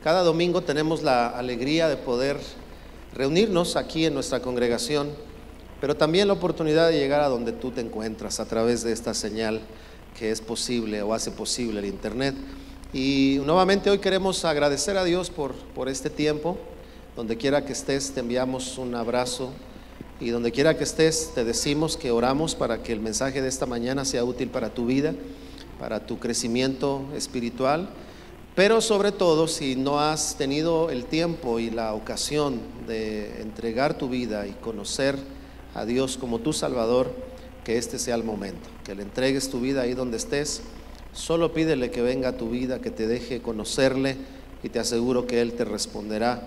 Cada domingo tenemos la alegría de poder reunirnos aquí en nuestra congregación, pero también la oportunidad de llegar a donde tú te encuentras a través de esta señal que es posible o hace posible el internet. Y nuevamente hoy queremos agradecer a Dios por este tiempo. Donde quiera que estés te enviamos un abrazo, y donde quiera que estés te decimos que oramos para que el mensaje de esta mañana sea útil para tu vida, para tu crecimiento espiritual. Pero sobre todo, si no has tenido el tiempo y la ocasión de entregar tu vida y conocer a Dios como tu Salvador, que este sea el momento, que le entregues tu vida ahí donde estés. Solo pídele que venga a tu vida, que te deje conocerle, y te aseguro que Él te responderá.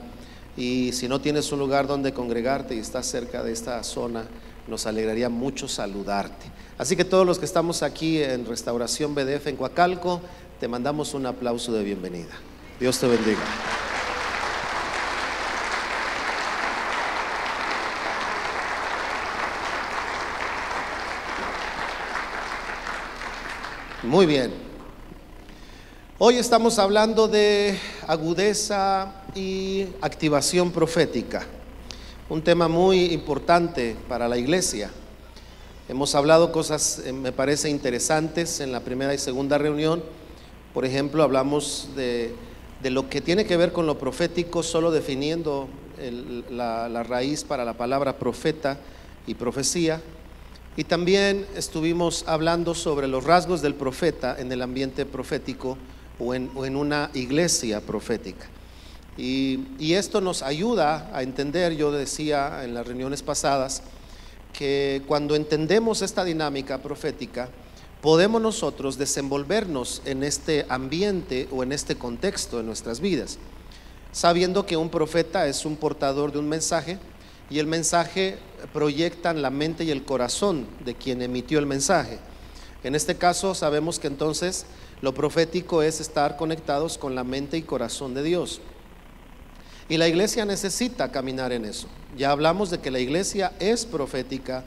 Y si no tienes un lugar donde congregarte y estás cerca de esta zona, nos alegraría mucho saludarte. Así que todos los que estamos aquí en Restauración BDF en Coacalco, te mandamos un aplauso de bienvenida. Dios te bendiga. Muy bien. Hoy estamos hablando de agudeza y activación profética, un tema muy importante para la iglesia. Hemos hablado cosas, me parece, interesantes en la primera y segunda reunión. Por ejemplo, hablamos de lo que tiene que ver con lo profético, solo definiendo la raíz para la palabra profeta y profecía. Y también estuvimos hablando sobre los rasgos del profeta en el ambiente profético o en una iglesia profética. Y esto nos ayuda a entender, yo decía en las reuniones pasadas, que cuando entendemos esta dinámica profética, podemos nosotros desenvolvernos en este ambiente o en este contexto de nuestras vidas, sabiendo que un profeta es un portador de un mensaje, y el mensaje proyecta en la mente y el corazón de quien emitió el mensaje. En este caso sabemos que entonces lo profético es estar conectados con la mente y corazón de Dios. Y la iglesia necesita caminar en eso. Ya hablamos de que la iglesia es profética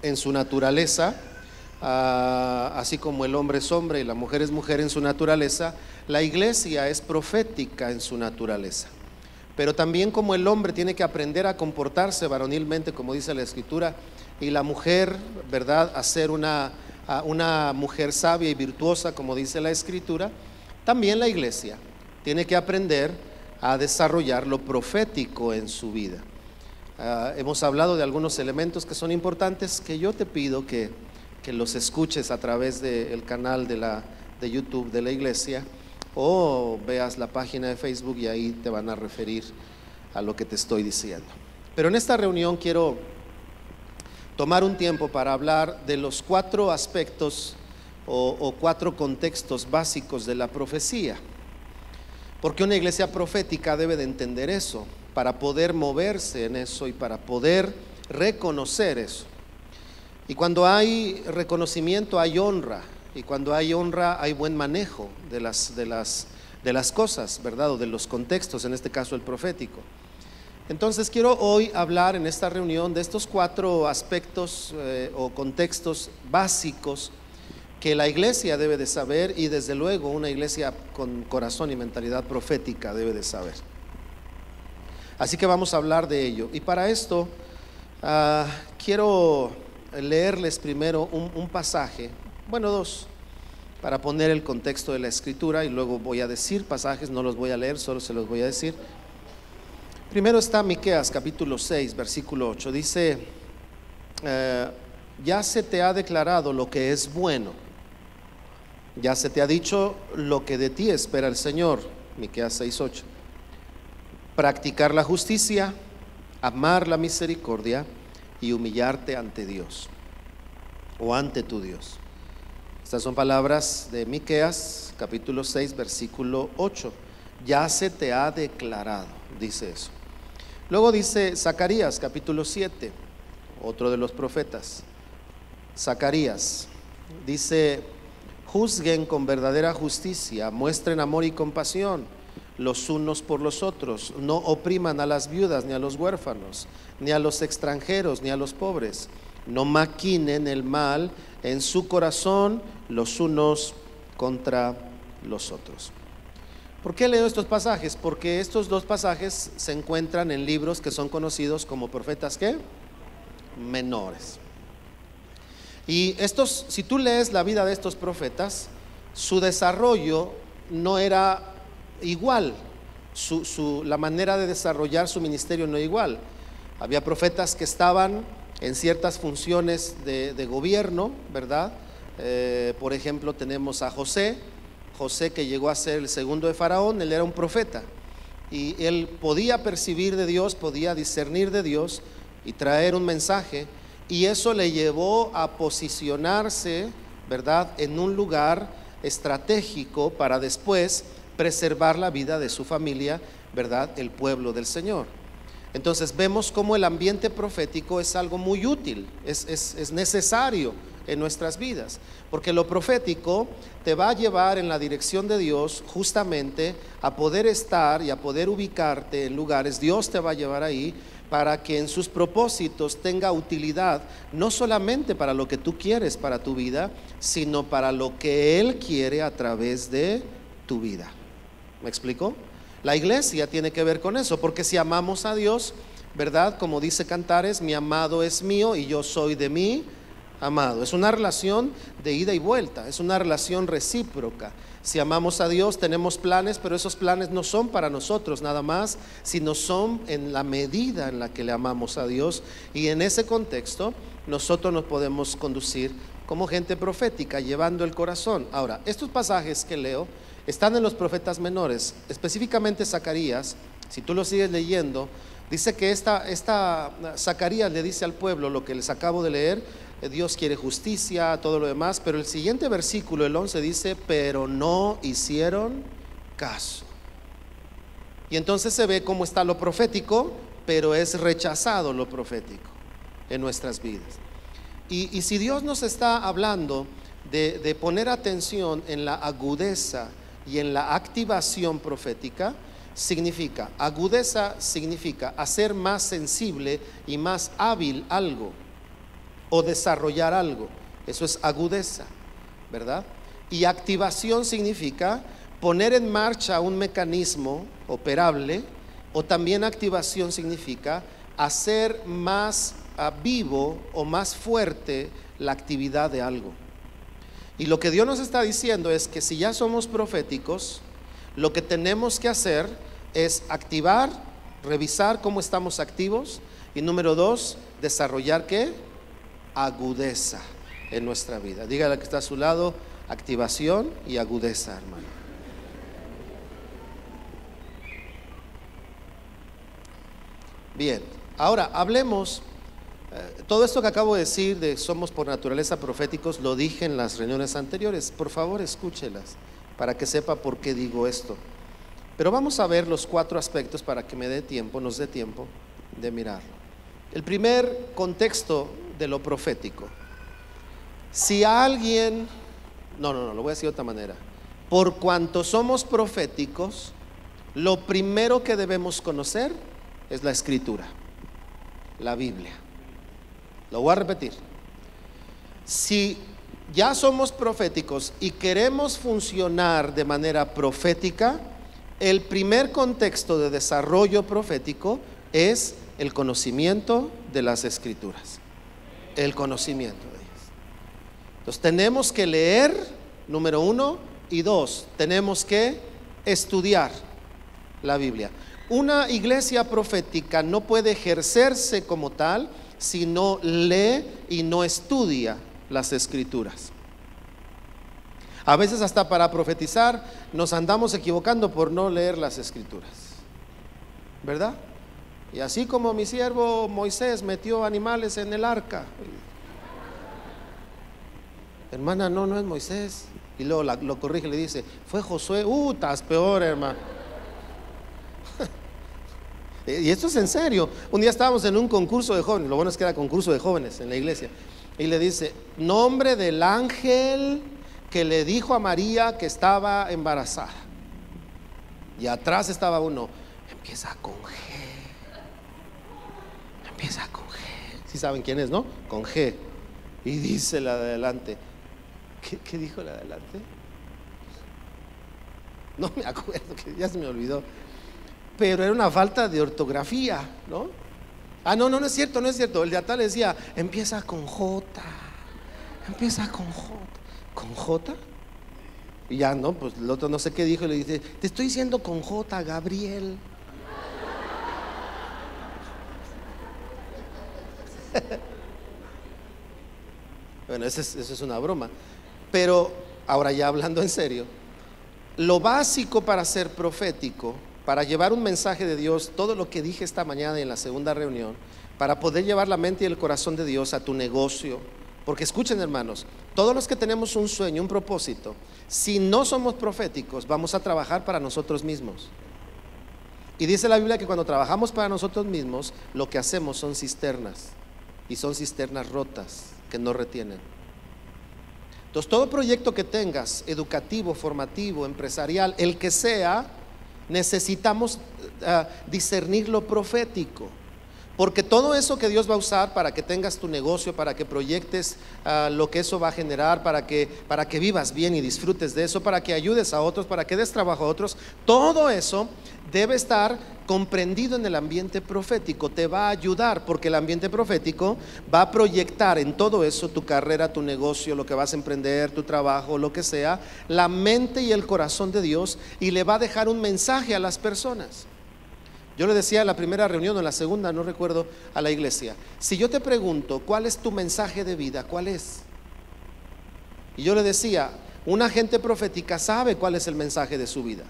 en su naturaleza, así como el hombre es hombre y la mujer es mujer en su naturaleza. La iglesia es profética en su naturaleza. Pero también como el hombre tiene que aprender a comportarse varonilmente, como dice la Escritura, y la mujer, ¿verdad?, a ser una mujer sabia y virtuosa, como dice la Escritura, también la iglesia tiene que aprender a desarrollar lo profético en su vida. Hemos hablado de algunos elementos que son importantes, que yo te pido que los escuches a través del canal de YouTube de la iglesia, o veas la página de Facebook y ahí te van a referir a lo que te estoy diciendo. Pero en esta reunión quiero tomar un tiempo para hablar de los 4 aspectos o 4 contextos básicos de la profecía, porque una iglesia profética debe de entender eso para poder moverse en eso y para poder reconocer eso. Y cuando hay reconocimiento hay honra, y cuando hay honra hay buen manejo de las cosas, ¿verdad?, o de los contextos, en este caso el profético. Entonces quiero hoy hablar en esta reunión de estos 4 aspectos o contextos básicos que la iglesia debe de saber, y desde luego una iglesia con corazón y mentalidad profética debe de saber. Así que vamos a hablar de ello, y para esto quiero leerles primero un pasaje, bueno, 2, para poner el contexto de la Escritura, y luego voy a decir pasajes, no los voy a leer, solo se los voy a decir. Primero está Miqueas capítulo 6 versículo 8, dice: ya se te ha declarado lo que es bueno, ya se te ha dicho lo que de ti espera el Señor. Miqueas 6:8. Practicar la justicia, amar la misericordia y humillarte ante Dios o ante tu Dios. Estas son palabras de Miqueas capítulo 6 versículo 8. Ya se te ha declarado, dice eso. Luego dice Zacarías capítulo 7, otro de los profetas. Zacarías dice: juzguen con verdadera justicia, muestren amor y compasión los unos por los otros, no opriman a las viudas ni a los huérfanos, ni a los extranjeros ni a los pobres, no maquinen el mal en su corazón los unos contra los otros. ¿Por qué leo estos pasajes? Porque estos dos pasajes se encuentran en libros que son conocidos como profetas, ¿qué? Menores. Y estos, si tú lees la vida de estos profetas, su desarrollo no era igual, la manera de desarrollar su ministerio no era igual. Había profetas que estaban en ciertas funciones de gobierno, ¿verdad? Por ejemplo, tenemos a José que llegó a ser el segundo de Faraón. Él era un profeta y él podía percibir de Dios, podía discernir de Dios y traer un mensaje, y eso le llevó a posicionarse, ¿verdad?, en un lugar estratégico para después preservar la vida de su familia, ¿verdad?, el pueblo del Señor. Entonces vemos cómo el ambiente profético es algo muy útil, es necesario en nuestras vidas, porque lo profético te va a llevar en la dirección de Dios, justamente a poder estar y a poder ubicarte en lugares. Dios te va a llevar ahí para que en sus propósitos tenga utilidad, no solamente para lo que tú quieres para tu vida, sino para lo que Él quiere a través de tu vida. ¿Me explico? La iglesia tiene que ver con eso, porque si amamos a Dios, ¿verdad?, como dice Cantares, mi amado es mío y yo soy de mí amado. Es una relación de ida y vuelta, es una relación recíproca. Si amamos a Dios, tenemos planes, pero esos planes no son para nosotros nada más, sino son en la medida en la que le amamos a Dios, y en ese contexto nosotros nos podemos conducir como gente profética, llevando el corazón. Ahora, estos pasajes que leo están en los profetas menores, específicamente Zacarías. Si tú lo sigues leyendo, dice que Zacarías le dice al pueblo lo que les acabo de leer. Dios quiere justicia, todo lo demás, pero el siguiente versículo, el 11, dice: pero no hicieron caso. Y entonces se ve cómo está lo profético, pero es rechazado lo profético en nuestras vidas. Y si Dios nos está hablando de poner atención en la agudeza y en la activación profética, significa, agudeza significa hacer más sensible y más hábil algo, o desarrollar algo. Eso es agudeza, ¿verdad? Y activación significa poner en marcha un mecanismo operable, o también activación significa hacer más vivo o más fuerte la actividad de algo. Y lo que Dios nos está diciendo es que si ya somos proféticos, lo que tenemos que hacer es activar, revisar cómo estamos activos, y número 2, desarrollar ¿qué? Agudeza en nuestra vida. Dígale al que está a su lado: activación y agudeza, hermano. Bien, ahora hablemos. Todo esto que acabo de decir de somos por naturaleza proféticos, lo dije en las reuniones anteriores. Por favor, escúchelas para que sepa por qué digo esto. Pero vamos a ver los 4 aspectos para que nos dé tiempo de mirarlo. El primer contexto de lo profético. Si alguien, lo voy a decir de otra manera. Por cuanto somos proféticos, lo primero que debemos conocer es la Escritura, la Biblia. Lo voy a repetir. Si ya somos proféticos y queremos funcionar de manera profética, el primer contexto de desarrollo profético es el conocimiento de las Escrituras. El conocimiento de ellas. Entonces tenemos que leer, número 1, y 2, tenemos que estudiar la Biblia. Una iglesia profética no puede ejercerse como tal si no lee y no estudia las Escrituras. A veces hasta para profetizar nos andamos equivocando por no leer las Escrituras, ¿verdad? Y así como mi siervo Moisés metió animales en el arca, hermana, no es Moisés. Y luego lo corrige y le dice: fue Josué. Estás peor, hermano. Y esto es en serio. Un día estábamos en un concurso de jóvenes, lo bueno es que era concurso de jóvenes en la iglesia, y le dice: nombre del ángel que le dijo a María que estaba embarazada. Y atrás estaba uno: empieza con G. Empieza con G. ¿Sí saben quién es, no? Con G. Y dice la de adelante: ¿Qué dijo la de adelante? No me acuerdo, que ya se me olvidó. Pero era una falta de ortografía, ¿no? Ah, no es cierto, no es cierto. El de atrás le decía, empieza con J. Empieza con J. ¿Con J? Y ya, no, pues el otro no sé qué dijo y le dice, te estoy diciendo con J, Gabriel. Bueno, eso es una broma. Pero ahora ya hablando en serio, lo básico para ser profético, para llevar un mensaje de Dios, todo lo que dije esta mañana en la segunda reunión, para poder llevar la mente y el corazón de Dios a tu negocio. Porque escuchen, hermanos, todos los que tenemos un sueño, un propósito, si no somos proféticos, vamos a trabajar para nosotros mismos. Y dice la Biblia que cuando trabajamos para nosotros mismos, lo que hacemos son cisternas, y son cisternas rotas que no retienen. Entonces, todo proyecto que tengas, educativo, formativo, empresarial, el que sea, necesitamos discernir lo profético. Porque todo eso que Dios va a usar para que tengas tu negocio, para que proyectes lo que eso va a generar, para que vivas bien y disfrutes de eso, para que ayudes a otros, para que des trabajo a otros, todo eso debe estar comprendido en el ambiente profético. Te va a ayudar, porque el ambiente profético va a proyectar en todo eso tu carrera, tu negocio, lo que vas a emprender, tu trabajo, lo que sea, la mente y el corazón de Dios, y le va a dejar un mensaje a las personas. Yo le decía en la primera reunión o en la segunda, no recuerdo, a la iglesia, si yo te pregunto cuál es tu mensaje de vida, ¿cuál es? Y yo le decía, una gente profética sabe cuál es el mensaje de su vida.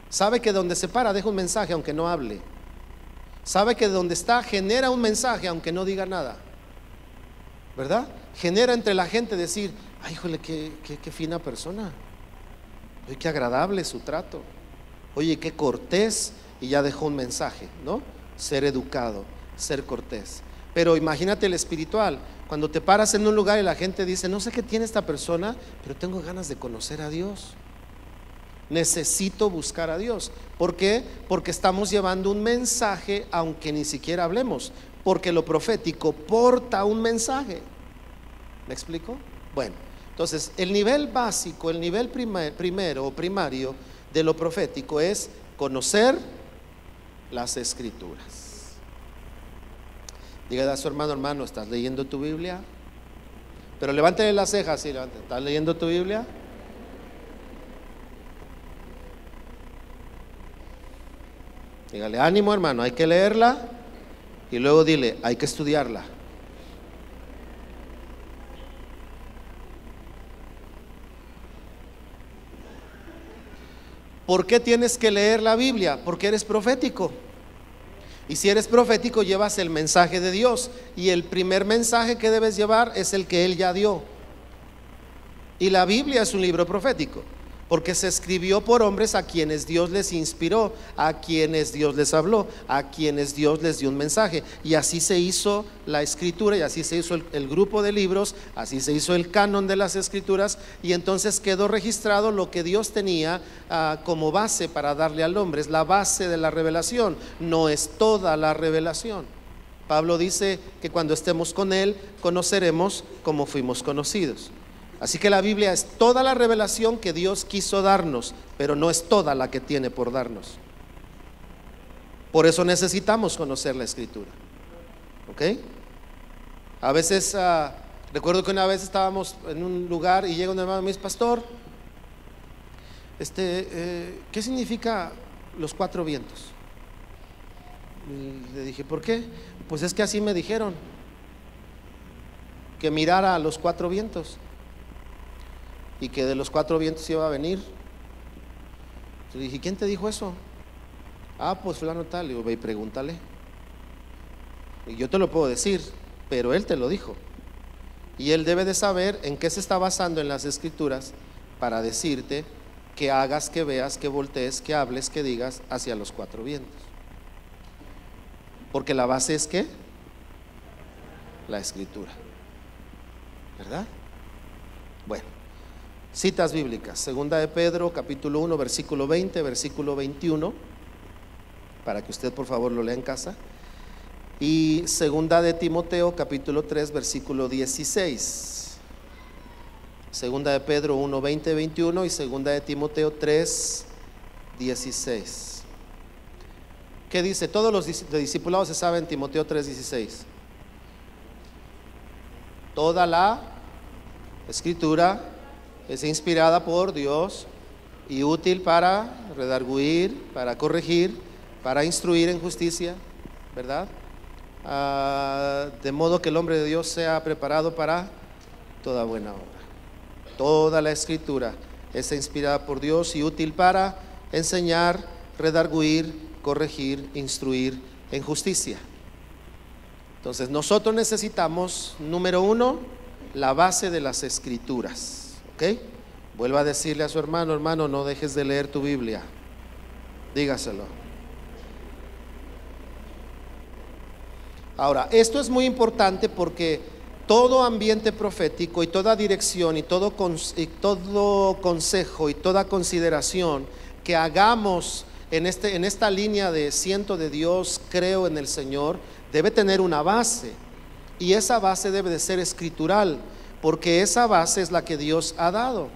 Sabe que donde se para deja un mensaje aunque no hable. Sabe que donde está genera un mensaje aunque no diga nada, ¿verdad? Genera entre la gente decir, ay, híjole, qué fina persona. Oye, qué agradable su trato. Oye, qué cortés. Y ya dejó un mensaje, ¿no? Ser educado, ser cortés. Pero imagínate el espiritual, cuando te paras en un lugar y la gente dice, no sé qué tiene esta persona, pero tengo ganas de conocer a Dios. Necesito buscar a Dios. ¿Por qué? Porque estamos llevando un mensaje aunque ni siquiera hablemos, porque lo profético porta un mensaje. ¿Me explico? Bueno, entonces el nivel básico, el nivel primero o primario de lo profético es conocer las Escrituras. Dígale a su hermano, ¿estás leyendo tu Biblia? Pero levántale las cejas, sí, levántale. ¿Estás leyendo tu Biblia? Dígale, ánimo, hermano, hay que leerla. Y luego dile, hay que estudiarla. ¿Por qué tienes que leer la Biblia? Porque eres profético. Y si eres profético, llevas el mensaje de Dios. Y el primer mensaje que debes llevar es el que Él ya dio. Y la Biblia es un libro profético, porque se escribió por hombres a quienes Dios les inspiró, a quienes Dios les habló, a quienes Dios les dio un mensaje. Y así se hizo la escritura, y así se hizo el grupo de libros, así se hizo el canon de las escrituras. Y entonces quedó registrado lo que Dios tenía como base para darle al hombre. Es la base de la revelación, no es toda la revelación. Pablo dice que cuando estemos con Él, conoceremos como fuimos conocidos. Así que la Biblia es toda la revelación que Dios quiso darnos, pero no es toda la que tiene por darnos. Por eso necesitamos conocer la Escritura. ¿Ok? A veces, recuerdo que una vez estábamos en un lugar y llega un hermano y me dice, pastor, ¿qué significa los 4 vientos? Y le dije, ¿por qué? Pues es que así me dijeron, que mirara a los 4 vientos. Y que de los 4 vientos iba a venir. Entonces dije, ¿quién te dijo eso? Pues fulano tal. Y digo, ve y pregúntale. Y yo te lo puedo decir, pero él te lo dijo. Y él debe de saber en qué se está basando en las Escrituras para decirte que hagas, que veas, que voltees, que hables, que digas hacia los 4 vientos. Porque la base es ¿qué? La Escritura, ¿verdad? Bueno. Citas bíblicas, segunda de Pedro, capítulo 1, versículo 20, versículo 21, para que usted por favor lo lea en casa. Y segunda de Timoteo, capítulo 3, versículo 16. Segunda de Pedro 1, 20, 21 y segunda de Timoteo 3, 16. ¿Qué dice? Todos los discipulados se saben Timoteo 3:16. Toda la escritura es inspirada por Dios y útil para redarguir, para corregir, para instruir en justicia, ¿verdad? De modo que el hombre de Dios sea preparado para toda buena obra. Toda la escritura es inspirada por Dios y útil para enseñar, redarguir, corregir, instruir en justicia. Entonces nosotros necesitamos, número uno, la base de las escrituras, ¿ok? Vuelva a decirle a su hermano: hermano, no dejes de leer tu Biblia. Dígaselo. Ahora, esto es muy importante porque todo ambiente profético y toda dirección y todo consejo y toda consideración que hagamos en esta línea de siento de Dios, creo en el Señor, debe tener una base, y esa base debe de ser escritural, porque esa base es la que Dios ha dado,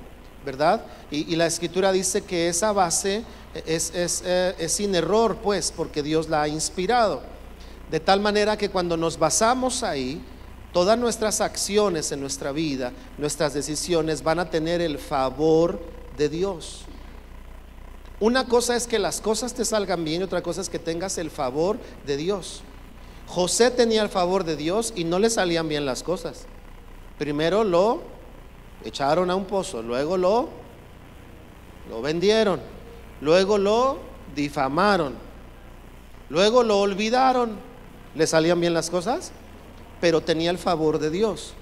¿verdad? Y la escritura dice que esa base es sin error, pues, porque Dios la ha inspirado, de tal manera que cuando nos basamos ahí, todas nuestras acciones en nuestra vida, nuestras decisiones van a tener el favor de Dios. Una cosa es que las cosas te salgan bien y otra cosa es que tengas el favor de Dios. José tenía el favor de Dios y no le salían bien las cosas. Primero lo echaron a un pozo, luego lo vendieron, luego lo difamaron, luego lo olvidaron. ¿Le salían bien las cosas? Pero tenía el favor de Dios,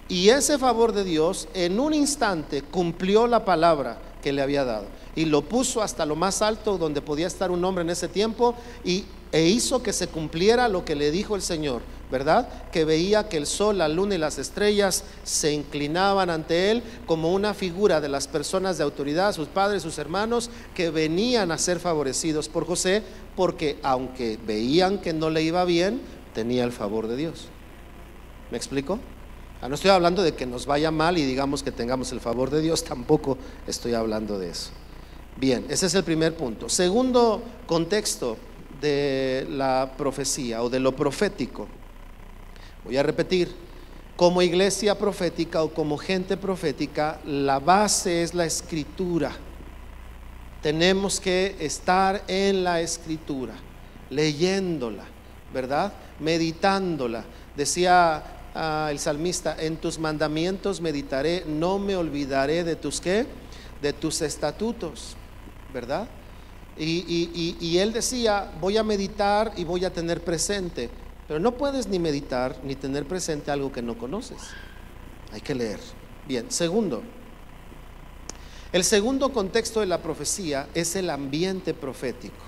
y ese favor de Dios en un instante cumplió la palabra que le había dado y lo puso hasta lo más alto donde podía estar un hombre en ese tiempo, e hizo que se cumpliera lo que le dijo el Señor, ¿verdad? Que veía que el sol, la luna y las estrellas se inclinaban ante él como una figura de las personas de autoridad, sus padres, sus hermanos, que venían a ser favorecidos por José, porque aunque veían que no le iba bien, tenía el favor de Dios. ¿Me explico? No estoy hablando de que nos vaya mal y digamos que tengamos el favor de Dios, tampoco estoy hablando de eso. Bien, ese es el primer punto. Segundo contexto de la profecía o de lo profético. Voy a repetir: como iglesia profética o como gente profética, la base es la escritura. Tenemos que estar en la escritura, leyéndola, ¿verdad? Meditándola. Decía el salmista: en tus mandamientos meditaré, no me olvidaré de tus ¿qué? De tus estatutos, ¿verdad? Y él decía: voy a meditar y voy a tener presente. Pero no puedes ni meditar ni tener presente algo que no conoces. Hay que leer. Bien, segundo, el segundo contexto de la profecía es el ambiente profético.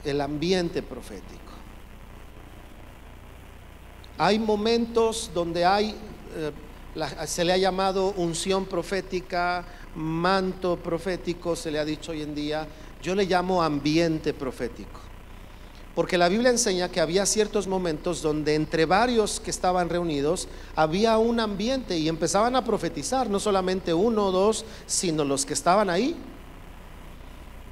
El ambiente profético. Hay momentos donde se le ha llamado unción profética, manto profético, se le ha dicho hoy en día. Yo le llamo ambiente profético, porque la Biblia enseña que había ciertos momentos donde entre varios que estaban reunidos había un ambiente y empezaban a profetizar, no solamente uno o dos, sino los que estaban ahí.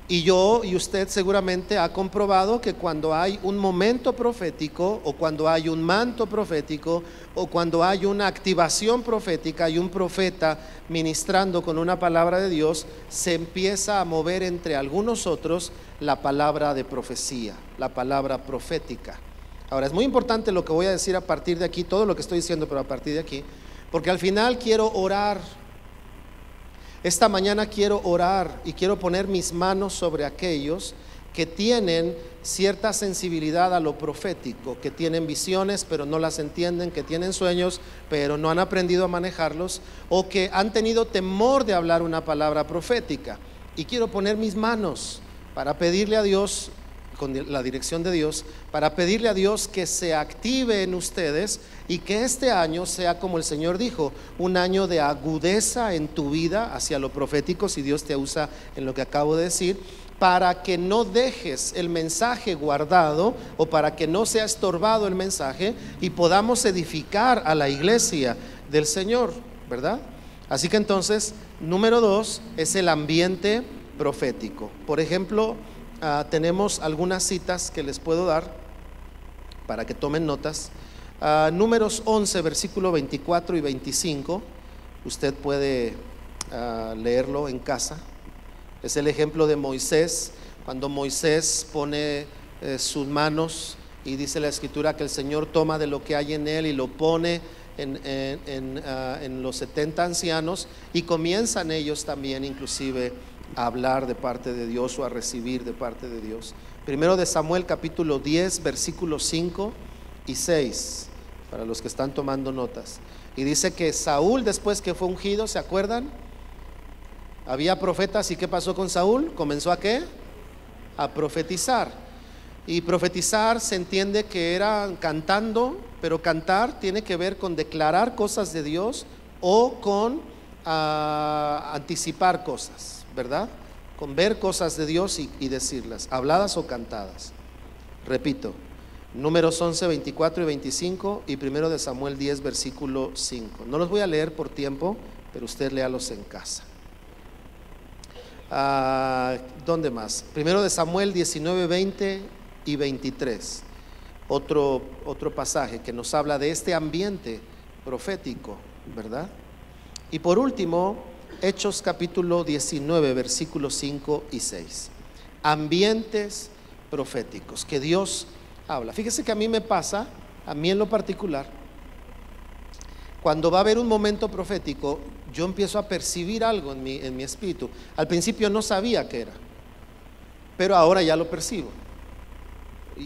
Y yo y usted seguramente ha comprobado que cuando hay un momento profético, o cuando hay un manto profético, o cuando hay una activación profética y un profeta ministrando con una palabra de Dios, se empieza a mover entre algunos otros la palabra de profecía, la palabra profética. Ahora, es muy importante lo que voy a decir a partir de aquí, todo lo que estoy diciendo, pero a partir de aquí, porque al final quiero orar. Esta mañana quiero orar y quiero poner mis manos sobre aquellos que tienen cierta sensibilidad a lo profético, que tienen visiones pero no las entienden, que tienen sueños pero no han aprendido a manejarlos, o que han tenido temor de hablar una palabra profética. Y quiero poner mis manos para pedirle a Dios, con la dirección de Dios, para pedirle a Dios que se active en ustedes y que este año sea, como el Señor dijo, un año de agudeza en tu vida hacia lo profético, si Dios te usa en lo que acabo de decir, para que no dejes el mensaje guardado, o para que no sea estorbado el mensaje y podamos edificar a la iglesia del Señor, ¿verdad? Así que entonces, número 2 es el ambiente profético. Por ejemplo, tenemos algunas citas que les puedo dar para que tomen notas. Números 11, versículo 24 y 25. Usted puede leerlo en casa. Es el ejemplo de Moisés, cuando Moisés pone sus manos, y dice la escritura que el Señor toma de lo que hay en él y lo pone en los 70 ancianos, y comienzan ellos también inclusive a hablar de parte de Dios, o a recibir de parte de Dios. Primero de Samuel capítulo 10 versículos 5 y 6, para los que están tomando notas. Y dice que Saúl, después que fue ungido, ¿se acuerdan? Había profetas, ¿y qué pasó con Saúl? ¿Comenzó a qué? A profetizar. Y profetizar se entiende que era cantando, pero cantar tiene que ver con declarar cosas de Dios, o con anticipar cosas, ¿verdad? Con ver cosas de Dios y decirlas, habladas o cantadas. Repito, Números 11, 24 y 25, y primero de Samuel 10, versículo 5. No los voy a leer por tiempo, pero usted léalos en casa. ¿Dónde más? Primero de Samuel 19, 20 y 23. Otro pasaje que nos habla de este ambiente profético, ¿verdad? Y por último, Hechos capítulo 19, versículos 5 y 6. Ambientes proféticos que Dios habla. Fíjese que a mí me pasa, a mí en lo particular, cuando va a haber un momento profético, yo empiezo a percibir algo en mi espíritu. Al principio no sabía qué era, pero ahora ya lo percibo.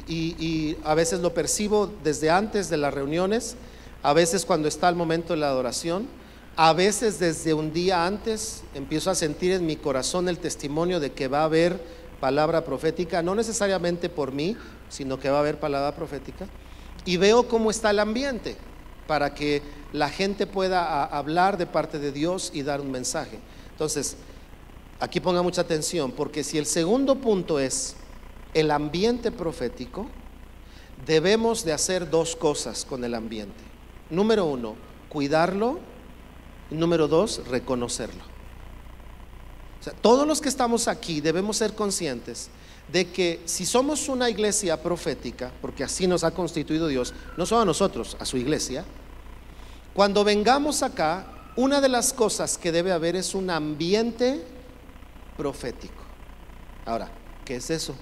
Y a veces lo percibo desde antes de las reuniones, a veces cuando está el momento de la adoración, a veces desde un día antes empiezo a sentir en mi corazón el testimonio de que va a haber palabra profética, no necesariamente por mí, sino que va a haber palabra profética, y veo cómo está el ambiente para que la gente pueda hablar de parte de Dios y dar un mensaje. Entonces, aquí ponga mucha atención, porque si el segundo punto es el ambiente profético, debemos de hacer dos cosas con el ambiente. Número 1, cuidarlo. Número 2, reconocerlo. O sea, todos los que estamos aquí debemos ser conscientes de que si somos una iglesia profética, porque así nos ha constituido Dios, no solo a nosotros, a su iglesia, cuando vengamos acá, una de las cosas que debe haber es un ambiente profético. Ahora, ¿qué es eso?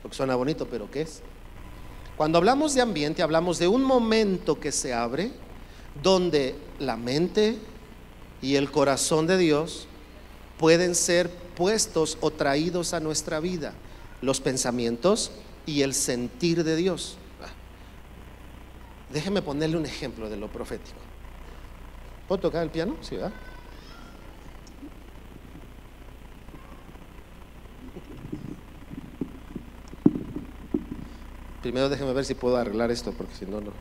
Porque suena bonito, pero ¿qué es? Cuando hablamos de ambiente, hablamos de un momento que se abre, donde la mente y el corazón de Dios pueden ser puestos o traídos a nuestra vida, los pensamientos y el sentir de Dios. Déjeme ponerle un ejemplo de lo profético. ¿Puedo tocar el piano? Sí, ¿verdad? Primero déjeme ver si puedo arreglar esto, porque si no, no.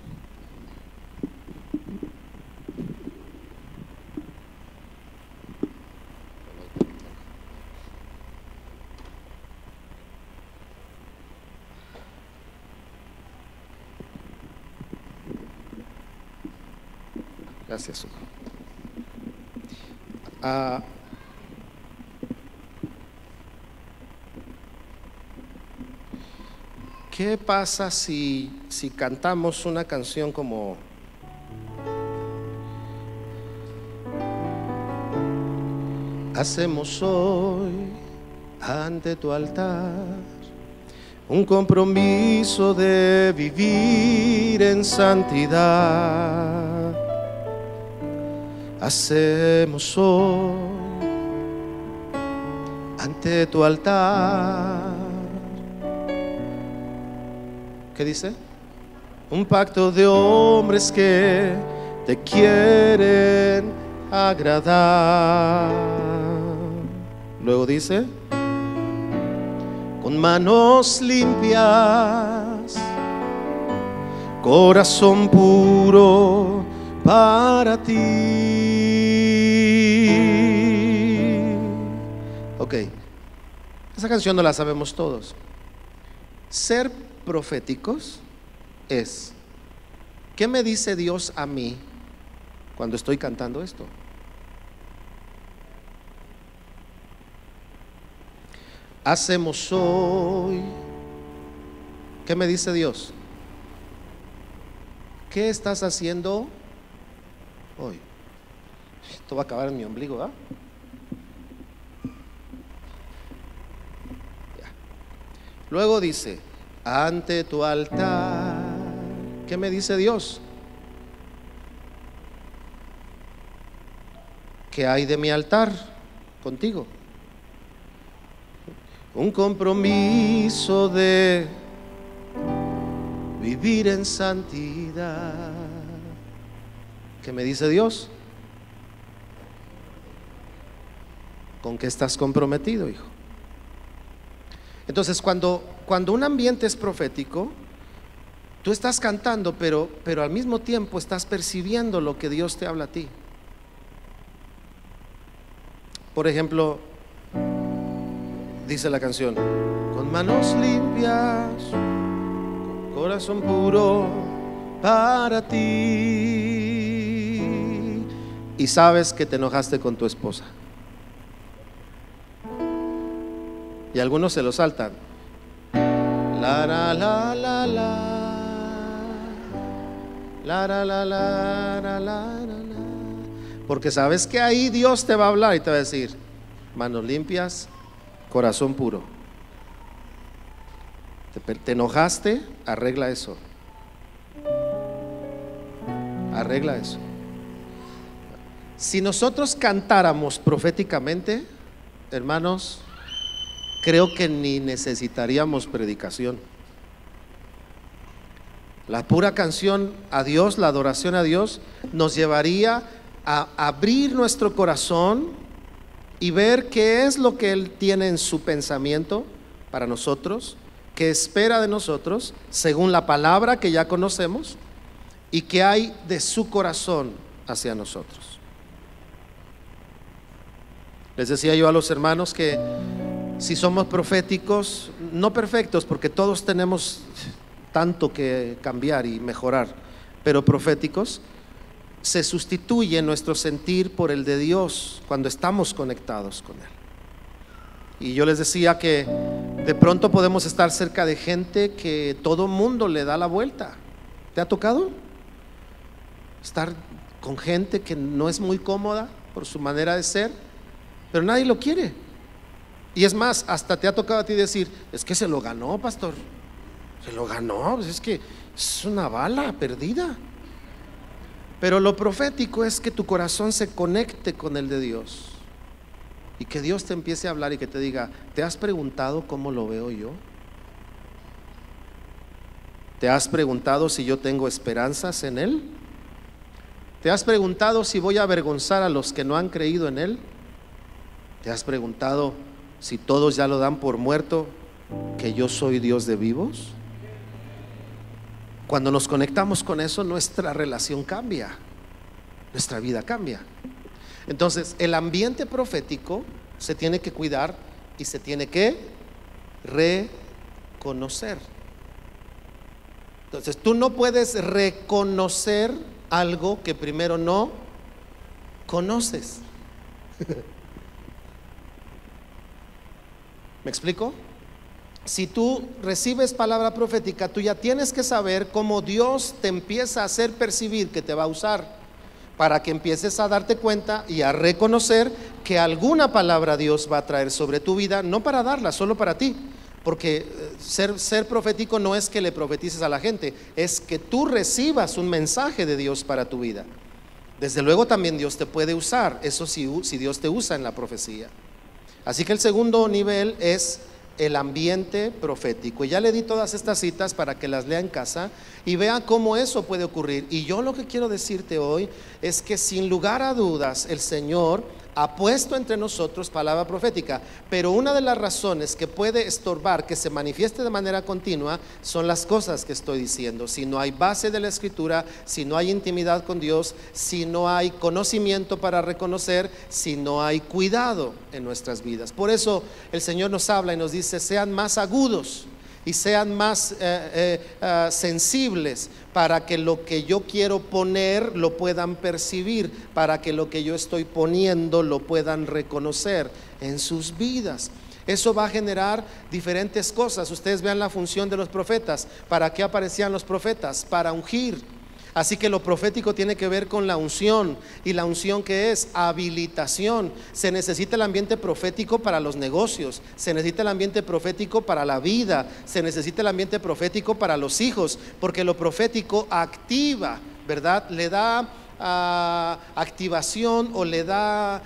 Gracias. ¿Qué pasa si cantamos una canción como hacemos hoy ante tu altar un compromiso de vivir en santidad? Hacemos hoy ante tu altar. ¿Qué dice? Un pacto de hombres que te quieren agradar. Luego dice, con manos limpias, corazón puro para ti. Ok, esa canción no la sabemos todos. Ser proféticos es, ¿qué me dice Dios a mí cuando estoy cantando esto? hacemos hoy? ¿Qué me dice Dios? ¿Qué estás haciendo hoy? Esto va a acabar en mi ombligo, ¿verdad? Luego dice, ante tu altar. ¿Qué me dice Dios? ¿Qué hay de mi altar contigo? Un compromiso de vivir en santidad. ¿Qué me dice Dios? ¿Con qué estás comprometido, hijo? Entonces, cuando un ambiente es profético, tú estás cantando, pero al mismo tiempo estás percibiendo lo que Dios te habla a ti. Por ejemplo, dice la canción, con manos limpias, con corazón puro para ti. Y sabes que te enojaste con tu esposa. Y algunos se lo saltan. La la la la la, la la la la la la, porque sabes que ahí Dios te va a hablar y te va a decir, manos limpias, corazón puro. ¿Te enojaste? Arregla eso. Arregla eso. Si nosotros cantáramos proféticamente, hermanos, creo que ni necesitaríamos predicación. La pura canción a Dios, la adoración a Dios, nos llevaría a abrir nuestro corazón y ver qué es lo que Él tiene en su pensamiento para nosotros, qué espera de nosotros según la palabra que ya conocemos y qué hay de su corazón hacia nosotros. Les decía yo a los hermanos que si somos proféticos, no perfectos, porque todos tenemos tanto que cambiar y mejorar, pero proféticos, se sustituye nuestro sentir por el de Dios cuando estamos conectados con Él. Y yo les decía que de pronto podemos estar cerca de gente que todo mundo le da la vuelta. ¿Te ha tocado estar con gente que no es muy cómoda por su manera de ser, pero nadie lo quiere? Y es más, hasta te ha tocado a ti decir, es que se lo ganó, pastor, se lo ganó, pues es que es una bala perdida. Pero lo profético es que tu corazón se conecte con el de Dios y que Dios te empiece a hablar y que te diga, ¿te has preguntado cómo lo veo yo? ¿Te has preguntado si yo tengo esperanzas en Él? ¿Te has preguntado si voy a avergonzar a los que no han creído en Él? ¿Te has preguntado si todos ya lo dan por muerto, que yo soy Dios de vivos? Cuando nos conectamos con eso, nuestra relación cambia, nuestra vida cambia. Entonces, el ambiente profético se tiene que cuidar y se tiene que reconocer. Entonces, tú no puedes reconocer algo que primero no conoces. ¿Me explico? Si tú recibes palabra profética, tú ya tienes que saber cómo Dios te empieza a hacer percibir que te va a usar, para que empieces a darte cuenta y a reconocer que alguna palabra Dios va a traer sobre tu vida, no para darla, solo para ti. Porque ser profético no es que le profetices a la gente, es que tú recibas un mensaje de Dios para tu vida. Desde luego también Dios te puede usar, eso sí, si Dios te usa en la profecía. Así que el segundo nivel es el ambiente profético. Y ya le di todas estas citas para que las lea en casa y vea cómo eso puede ocurrir. Y yo lo que quiero decirte hoy es que sin lugar a dudas el Señor ha puesto entre nosotros palabra profética, pero una de las razones que puede estorbar que se manifieste de manera continua son las cosas que estoy diciendo. Si no hay base de la Escritura, si no hay intimidad con Dios, si no hay conocimiento para reconocer, si no hay cuidado en nuestras vidas. Por eso el Señor nos habla y nos dice, sean más agudos y sean más sensibles, para que lo que yo quiero poner lo puedan percibir, para que lo que yo estoy poniendo lo puedan reconocer en sus vidas. Eso va a generar diferentes cosas. Ustedes vean la función de los profetas. ¿Para qué aparecían los profetas? Para ungir. Así que lo profético tiene que ver con la unción. ¿Y la unción qué es? Habilitación. Se necesita el ambiente profético para los negocios, se necesita el ambiente profético para la vida, se necesita el ambiente profético para los hijos, porque lo profético activa, ¿verdad? Le da activación o le da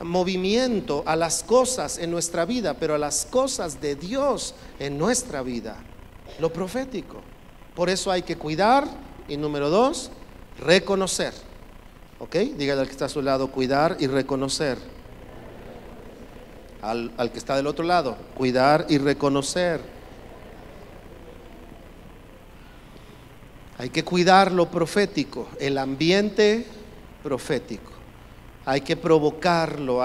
movimiento a las cosas en nuestra vida, pero a las cosas de Dios en nuestra vida, lo profético. Por eso hay que cuidar. Y número 2, reconocer. ¿Ok? Dígale al que está a su lado, cuidar y reconocer. Al que está del otro lado, cuidar y reconocer. Hay que cuidar lo profético, el ambiente profético. Hay que provocarlo,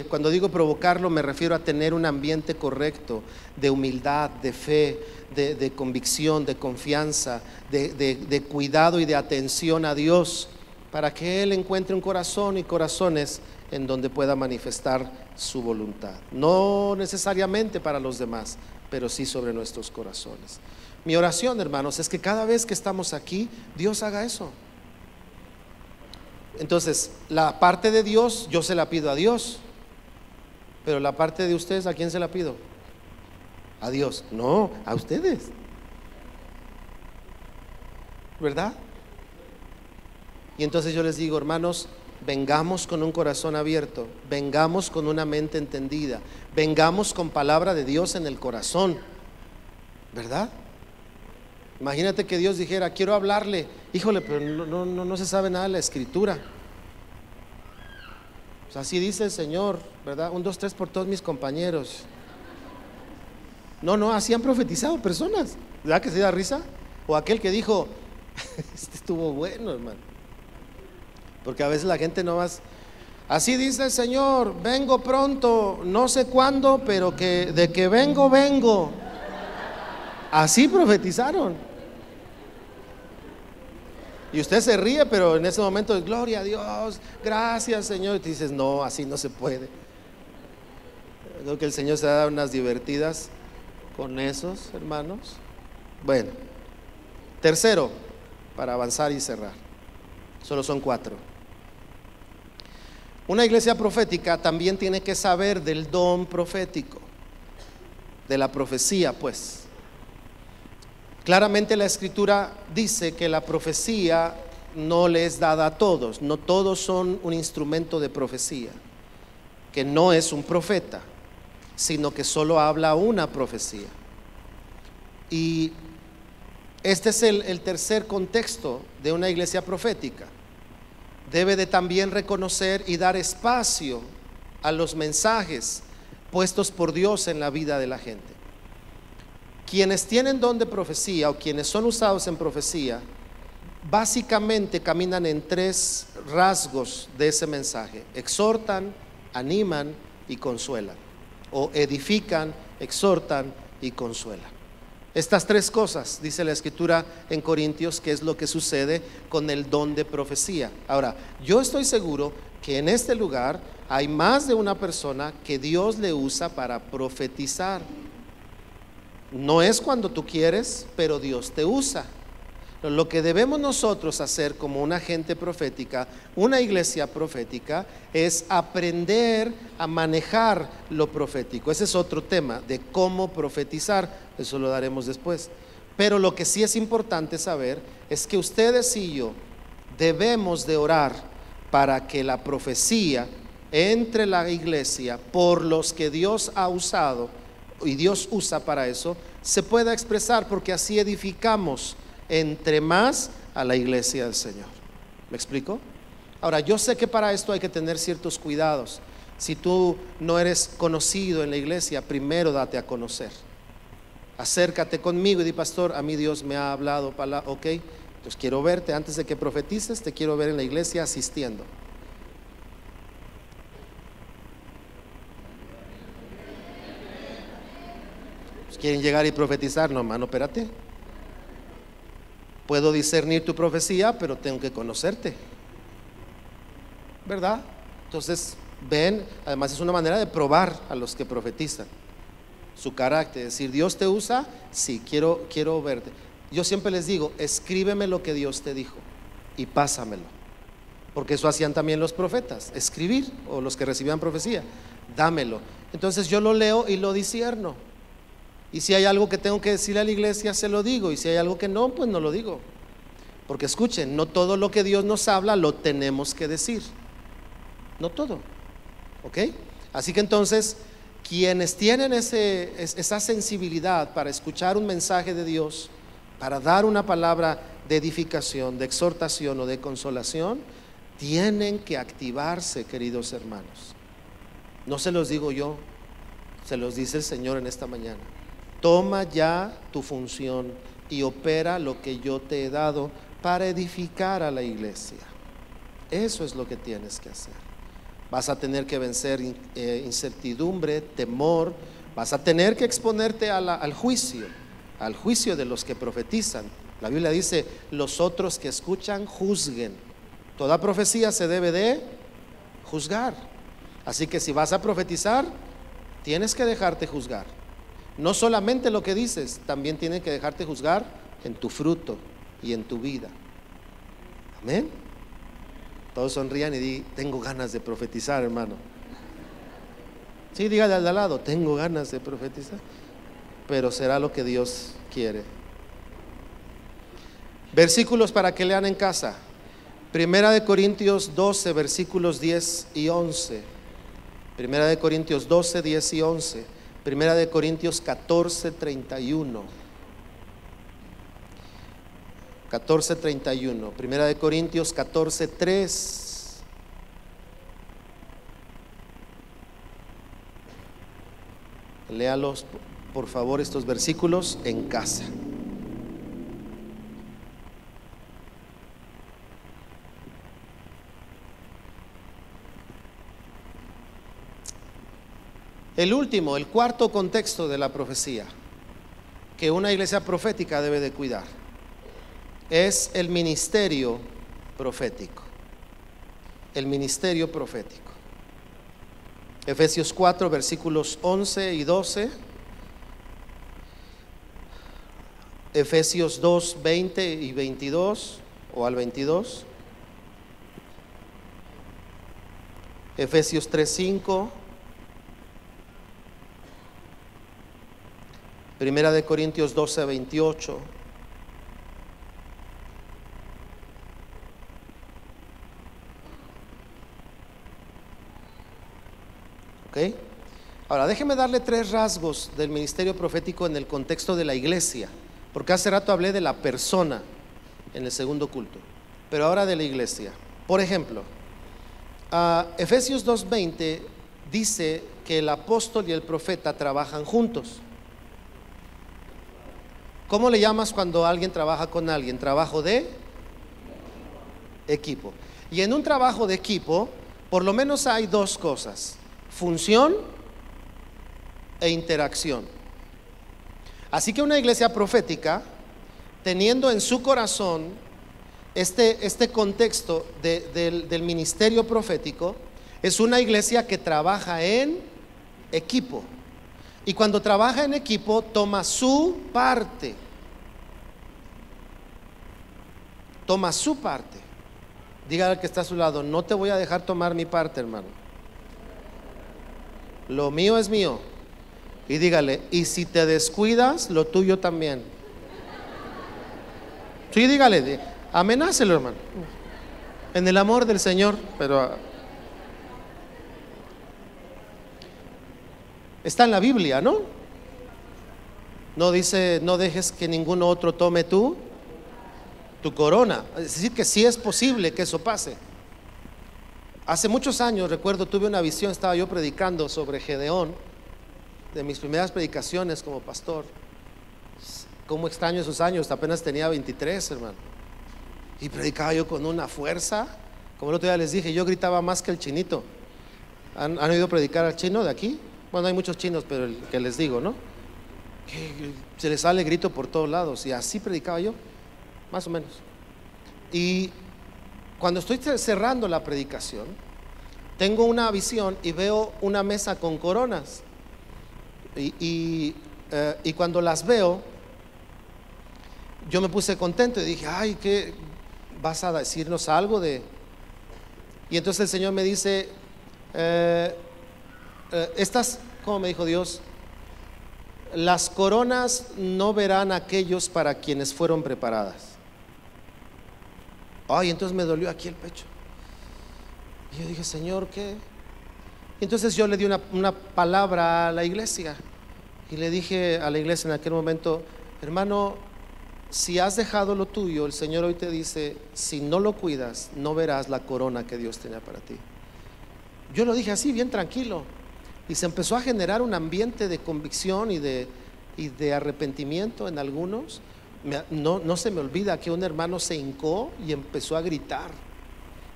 cuando digo provocarlo me refiero a tener un ambiente correcto de humildad, de fe, de convicción, de confianza, de cuidado y de atención a Dios, para que Él encuentre un corazón y corazones en donde pueda manifestar su voluntad. No necesariamente para los demás, pero sí sobre nuestros corazones. Mi oración, hermanos, es que cada vez que estamos aquí, Dios haga eso. Entonces, la parte de Dios yo se la pido a Dios, pero la parte de ustedes, ¿a quién se la pido? A Dios. No, a ustedes, ¿verdad? Y entonces yo les digo, hermanos, vengamos con un corazón abierto, vengamos con una mente entendida, vengamos con palabra de Dios en el corazón, ¿verdad? Imagínate que Dios dijera, quiero hablarle, híjole, pero no se sabe nada de la escritura. Pues así dice el Señor, ¿verdad? 1, 2, 3 por todos mis compañeros. No, así han profetizado personas, ¿verdad que se da risa? O aquel que dijo, este estuvo bueno, hermano. Porque a veces la gente no va, así dice el Señor, vengo pronto, no sé cuándo, pero que de que vengo. Así profetizaron. Y usted se ríe, pero en ese momento, gloria a Dios, gracias Señor. Y te dices, no, así no se puede. Creo que el Señor se da unas divertidas con esos hermanos. Bueno, tercero, para avanzar y cerrar, solo son 4. Una iglesia profética también tiene que saber del don profético, de la profecía, pues. Claramente la escritura dice que la profecía no le es dada a todos, no todos son un instrumento de profecía, que no es un profeta, sino que solo habla una profecía. Y este es el tercer contexto de una iglesia profética. Debe de también reconocer y dar espacio a los mensajes puestos por Dios en la vida de la gente. Quienes tienen don de profecía o quienes son usados en profecía, básicamente caminan en 3 rasgos de ese mensaje: exhortan, animan y consuelan, o edifican, exhortan y consuelan. Estas 3 cosas, dice la escritura en Corintios, que es lo que sucede con el don de profecía. Ahora, yo estoy seguro que en este lugar hay más de una persona que Dios le usa para profetizar. No es cuando tú quieres, pero Dios te usa. Lo que debemos nosotros hacer como una gente profética, una iglesia profética, es aprender a manejar lo profético. Ese es otro tema de cómo profetizar, eso lo daremos después. Pero lo que sí es importante saber es que ustedes y yo debemos de orar para que la profecía entre la iglesia por los que Dios ha usado y Dios usa para eso, se pueda expresar, porque así edificamos entre más a la iglesia del Señor. ¿Me explico? Ahora, yo sé que para esto hay que tener ciertos cuidados. Si tú no eres conocido en la iglesia, primero date a conocer. Acércate conmigo y di, pastor, a mí Dios me ha hablado, ok, entonces quiero verte, antes de que profetices, te quiero ver en la iglesia asistiendo. Quieren llegar y profetizar, no, hermano, espérate. Puedo discernir tu profecía, pero tengo que conocerte, ¿verdad? Entonces, ven, además es una manera de probar a los que profetizan su carácter, decir, Dios te usa, sí, quiero verte. Yo siempre les digo, escríbeme lo que Dios te dijo y pásamelo, porque eso hacían también los profetas, escribir, o los que recibían profecía, dámelo. Entonces yo lo leo y lo discierno, y si hay algo que tengo que decirle a la iglesia, se lo digo, y si hay algo que no, pues no lo digo, porque escuchen, no todo lo que Dios nos habla lo tenemos que decir, no todo, ¿ok? Así que entonces, quienes tienen esa sensibilidad para escuchar un mensaje de Dios, para dar una palabra de edificación, de exhortación o de consolación, tienen que activarse, queridos hermanos. No se los digo yo, se los dice el Señor en esta mañana. Toma ya tu función y opera lo que yo te he dado para edificar a la iglesia. Eso es lo que tienes que hacer. Vas a tener que vencer incertidumbre, temor, vas a tener que exponerte al juicio de los que profetizan. La Biblia dice, los otros que escuchan juzguen. Toda profecía se debe de juzgar. Así que si vas a profetizar, tienes que dejarte juzgar. No solamente lo que dices, también tienes que dejarte juzgar en tu fruto y en tu vida. Amén. Todos sonrían y di, tengo ganas de profetizar, hermano. Sí, dígale al de al lado, tengo ganas de profetizar, pero será lo que Dios quiere. Versículos para que lean en casa. Primera de Corintios 12, versículos 10 y 11. Primera de Corintios 12, 10 y 11. Primera de Corintios 14, 31. 14:31, Primera de Corintios 14:3. Léalos por favor estos versículos en casa. El cuarto contexto de la profecía que una iglesia profética debe de cuidar es el ministerio profético. El ministerio profético. Efesios 4, versículos 11 y 12. Efesios 2, 20 y 22 o al 22. Efesios 3, 5. Primera de Corintios 12, 28. ¿Ok? Ahora déjeme darle 3 rasgos del ministerio profético en el contexto de la iglesia, porque hace rato hablé de la persona en el segundo culto, pero ahora de la iglesia. Por ejemplo, Efesios 2:20 dice que el apóstol y el profeta trabajan juntos. ¿Cómo le llamas cuando alguien trabaja con alguien? Trabajo de equipo. Y en un trabajo de equipo, por lo menos hay 2 cosas: función e interacción. Así que una iglesia profética, teniendo en su corazón este contexto del ministerio profético, es una iglesia que trabaja en equipo. Y cuando trabaja en equipo, toma su parte. Toma su parte. Dígale al que está a su lado, no te voy a dejar tomar mi parte, hermano. Lo mío es mío. Y dígale, y si te descuidas, lo tuyo también. Sí, dígale, amenácelo, hermano, en el amor del Señor. Pero está en la Biblia, ¿no? No dice, no dejes que ningún otro tome tu corona. Es decir, que sí es posible que eso pase. Hace muchos años, recuerdo, tuve una visión, estaba yo predicando sobre Gedeón, de mis primeras predicaciones como pastor. Cómo extraño esos años, apenas tenía 23, hermano. Y predicaba yo con una fuerza, como el otro día les dije, yo gritaba más que el chinito. ¿Han oído predicar al chino de aquí? Bueno, hay muchos chinos, pero el que les digo, ¿no? Que se les sale grito por todos lados. Y así predicaba yo, más o menos. Y cuando estoy cerrando la predicación, tengo una visión y veo una mesa con coronas y cuando las veo, yo me puse contento y dije, ay, ¿qué vas a decirnos algo de? Y entonces el Señor me dice, estas, como me dijo Dios, las coronas no verán aquellos para quienes fueron preparadas. Ay, entonces me dolió aquí el pecho. Y yo dije, Señor, ¿qué? Y entonces yo le di una palabra a la iglesia y le dije a la iglesia en aquel momento, hermano, si has dejado lo tuyo, el Señor hoy te dice, si no lo cuidas, no verás la corona que Dios tenía para ti. Yo lo dije así, bien tranquilo, y se empezó a generar un ambiente de convicción y de arrepentimiento en algunos. No se me olvida que un hermano se hincó y empezó a gritar,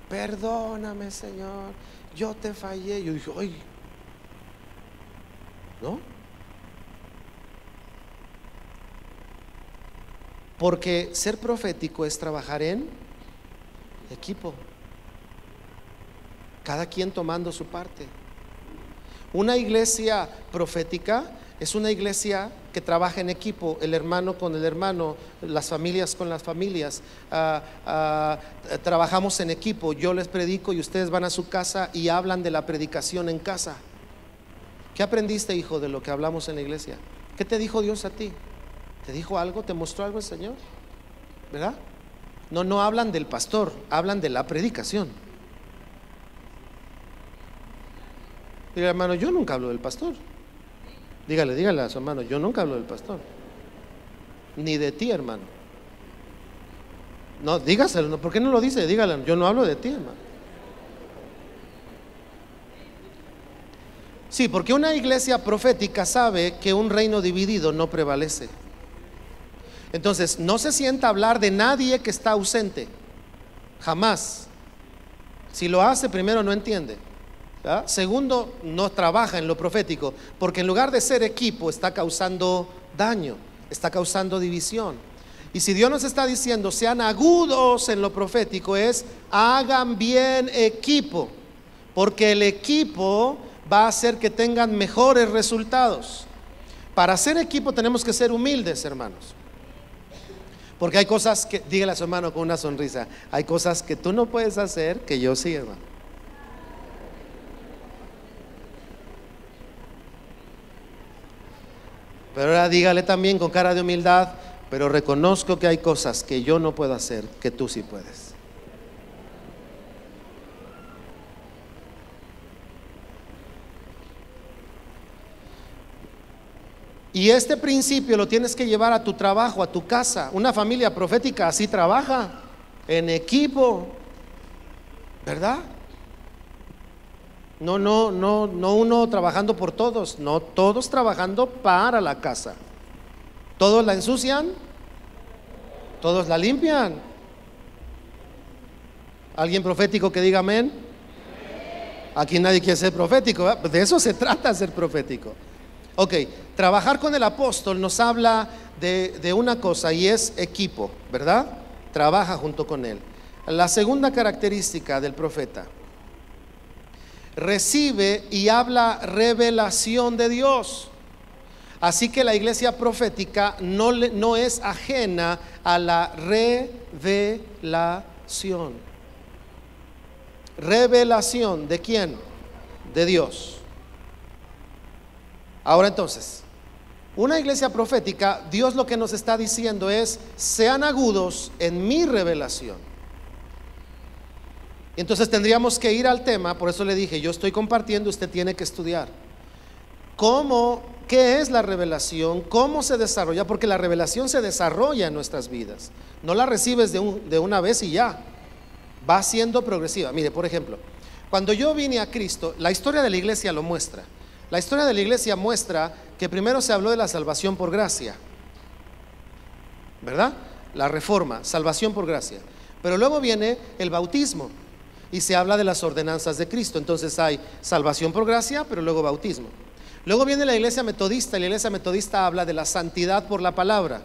perdóname, Señor, yo te fallé. Yo dije, ay, ¿no? Porque ser profético es trabajar en equipo, cada quien tomando su parte. Una iglesia profética es una iglesia que trabaja en equipo, el hermano con el hermano, las familias con las familias. Trabajamos en equipo. Yo les predico y ustedes van a su casa y hablan de la predicación en casa. ¿Qué aprendiste, hijo, de lo que hablamos en la iglesia? ¿Qué te dijo Dios a ti? ¿Te dijo algo? ¿Te mostró algo el Señor? ¿Verdad? No hablan del pastor, hablan de la predicación. Diga, hermano, yo nunca hablo del pastor. Dígale a su hermano, yo nunca hablo del pastor, ni de ti, hermano. No, dígaselo, ¿por qué no lo dice? Dígale, yo no hablo de ti, hermano. Sí, porque una iglesia profética sabe que un reino dividido no prevalece. Entonces, no se sienta a hablar de nadie que está ausente, jamás. Si lo hace, primero no entiende. ¿Ah? Segundo, no trabaja en lo profético, porque en lugar de ser equipo está causando daño, está causando división. Y si Dios nos está diciendo sean agudos en lo profético, es hagan bien equipo, porque el equipo va a hacer que tengan mejores resultados. Para hacer equipo tenemos que ser humildes, hermanos, porque hay cosas que, dígale a su hermano con una sonrisa, hay cosas que tú no puedes hacer que yo sí, hermano. Pero ahora dígale también con cara de humildad, pero reconozco que hay cosas que yo no puedo hacer, que tú sí puedes. Y este principio lo tienes que llevar a tu trabajo, a tu casa. Una familia profética así trabaja, en equipo, ¿verdad? No uno trabajando por todos, no, todos trabajando para la casa. Todos la ensucian, todos la limpian. ¿Alguien profético que diga amén? Aquí nadie quiere ser profético, ¿verdad? De eso se trata, ser profético. Ok, trabajar con el apóstol nos habla de una cosa, y es equipo, ¿verdad? Trabaja junto con él. La segunda característica del profeta: recibe y habla revelación de Dios. Así que la iglesia profética no es ajena a la revelación. ¿Revelación de quién? De Dios. Ahora entonces, una iglesia profética, Dios lo que nos está diciendo es: sean agudos en mi revelación. Entonces tendríamos que ir al tema. Por eso le dije, yo estoy compartiendo, usted tiene que estudiar qué es la revelación, cómo se desarrolla, porque la revelación se desarrolla en nuestras vidas. No la recibes de una vez y ya, va siendo progresiva. Mire, por ejemplo, cuando yo vine a Cristo, la historia de la iglesia lo muestra. La historia de la iglesia muestra que primero se habló de la salvación por gracia, ¿verdad? La reforma, salvación por gracia. Pero luego viene el bautismo y se habla de las ordenanzas de Cristo. Entonces hay salvación por gracia, pero luego bautismo. Luego viene la iglesia metodista, y la iglesia metodista habla de la santidad por la palabra.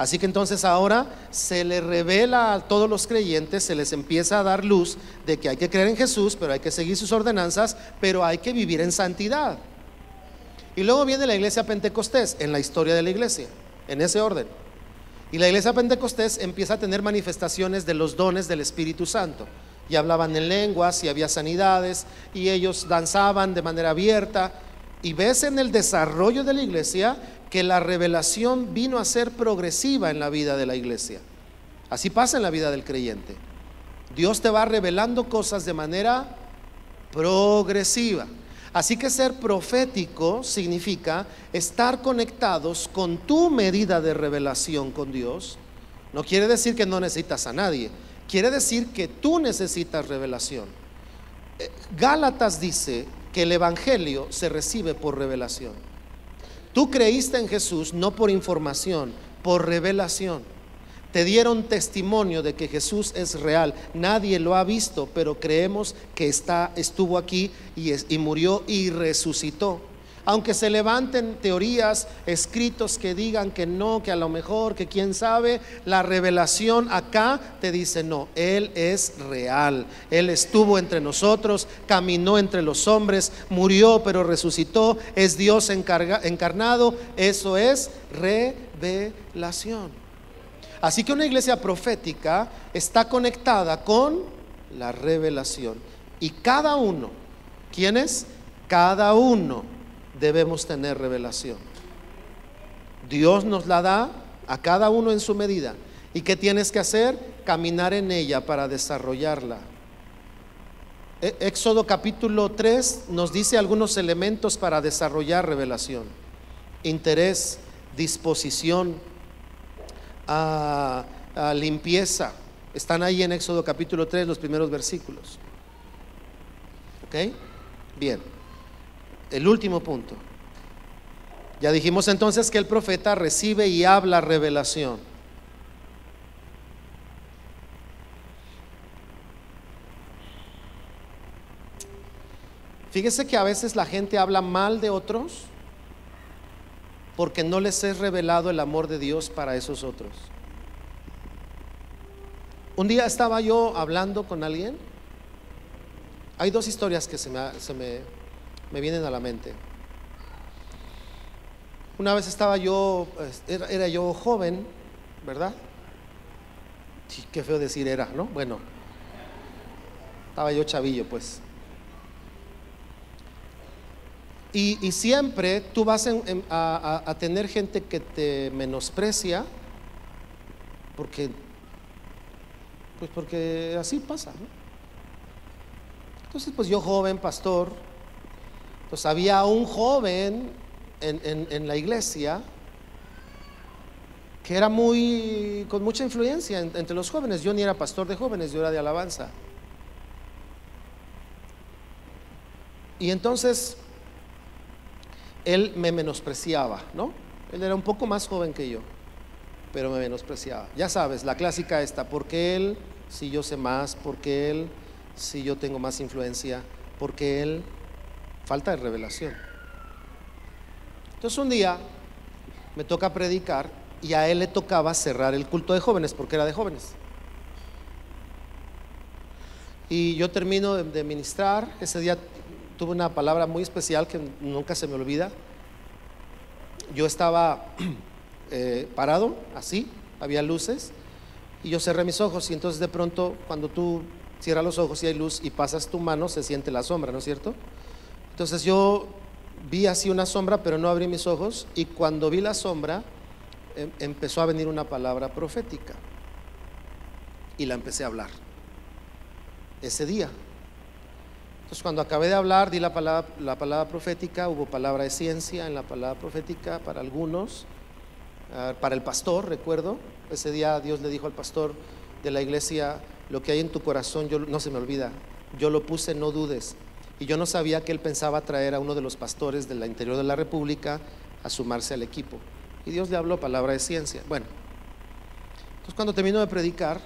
Así que entonces ahora se le revela a todos los creyentes, se les empieza a dar luz de que hay que creer en Jesús, pero hay que seguir sus ordenanzas, pero hay que vivir en santidad. Y luego viene la iglesia Pentecostés, en la historia de la iglesia, en ese orden. Y la iglesia Pentecostés empieza a tener manifestaciones de los dones del Espíritu Santo. Y hablaban en lenguas, y había sanidades, y ellos danzaban de manera abierta. Y ves en el desarrollo de la iglesia que la revelación vino a ser progresiva en la vida de la iglesia. Así pasa en la vida del creyente. Dios te va revelando cosas de manera progresiva. Así que ser profético significa estar conectados con tu medida de revelación con Dios. No quiere decir que no necesitas a nadie, quiere decir que tú necesitas revelación. Gálatas dice que el evangelio se recibe por revelación. Tú creíste en Jesús no por información, por revelación. Te dieron testimonio de que Jesús es real. Nadie lo ha visto, pero creemos que estuvo aquí y murió y resucitó. Aunque se levanten teorías, escritos que digan que no, que a lo mejor, que quién sabe, la revelación acá te dice no, Él es real. Él estuvo entre nosotros, caminó entre los hombres, murió pero resucitó, es Dios encarnado. Eso es revelación. Así que una iglesia profética está conectada con la revelación. Y cada uno, ¿quiénes? Cada uno debemos tener revelación. Dios nos la da a cada uno en su medida. ¿Y qué tienes que hacer? Caminar en ella para desarrollarla. Éxodo capítulo 3 nos dice algunos elementos para desarrollar revelación: interés, disposición, a limpieza. Están ahí en Éxodo capítulo 3 los primeros versículos. ¿Ok? Bien. El último punto. Ya dijimos entonces que el profeta recibe y habla revelación. Fíjese que a veces la gente habla mal de otros porque no les es revelado el amor de Dios para esos otros. Un día estaba yo hablando con alguien. Hay dos historias que me vienen a la mente. Una vez estaba yo, era yo joven, ¿verdad? Sí, qué feo decir era, ¿no? Bueno, estaba yo chavillo, pues. Y siempre tú vas a tener gente que te menosprecia porque así pasa, ¿no? Entonces pues yo joven, pastor, pues había un joven en la iglesia que era con mucha influencia entre los jóvenes. Yo ni era pastor de jóvenes, yo era de alabanza. Y entonces él me menospreciaba, ¿no? Él era un poco más joven que yo, pero me menospreciaba. Ya sabes, la clásica esta: porque él, si yo sé más, porque él, si yo tengo más influencia, porque él, falta de revelación. Entonces un día me toca predicar y a él le tocaba cerrar el culto de jóvenes porque era de jóvenes. Y yo termino de ministrar. Ese día tuve una palabra muy especial que nunca se me olvida. Yo estaba parado así, había luces y yo cerré mis ojos, y entonces de pronto cuando tú cierras los ojos y hay luz y pasas tu mano, se siente la sombra, ¿no es cierto? Entonces yo vi así una sombra, pero no abrí mis ojos, y cuando vi la sombra empezó a venir una palabra profética y la empecé a hablar ese día. Entonces cuando acabé de hablar, di la palabra profética. Hubo palabra de ciencia en la palabra profética para algunos, para el pastor. Recuerdo, ese día Dios le dijo al pastor de la iglesia: lo que hay en tu corazón, no se me olvida, yo lo puse, no dudes. Y yo no sabía que él pensaba traer a uno de los pastores del interior de la república a sumarse al equipo, y Dios le habló palabra de ciencia. Bueno, entonces cuando termino de predicar,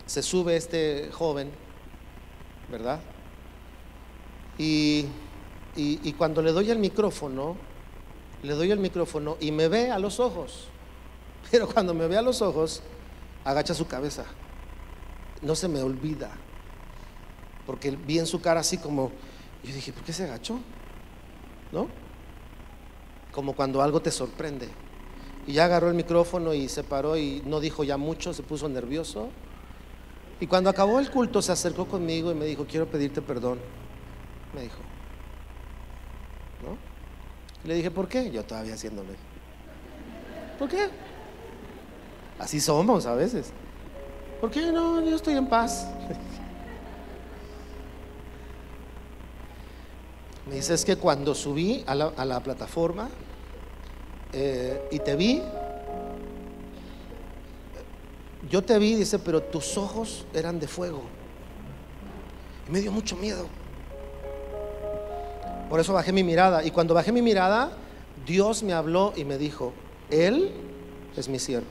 se sube este joven, ¿verdad? Y cuando le doy el micrófono y me ve a los ojos, Pero cuando me ve a los ojos, agacha su cabeza. No se me olvida, porque vi en su cara así como, yo dije, ¿por qué se agachó? ¿No? Como cuando algo te sorprende. Y ya agarró el micrófono y se paró y no dijo ya mucho, se puso nervioso. Y cuando acabó el culto se acercó conmigo y me dijo, quiero pedirte perdón. Me dijo, ¿no? Le dije, ¿por qué? Yo todavía haciéndome, ¿por qué? Así somos a veces. ¿Por qué? No, yo estoy en paz. Me dice, es que cuando subí a la plataforma y te vi, yo te vi, dice, pero tus ojos eran de fuego. Y me dio mucho miedo. Por eso bajé mi mirada. Y cuando bajé mi mirada, Dios me habló y me dijo, Él es mi siervo.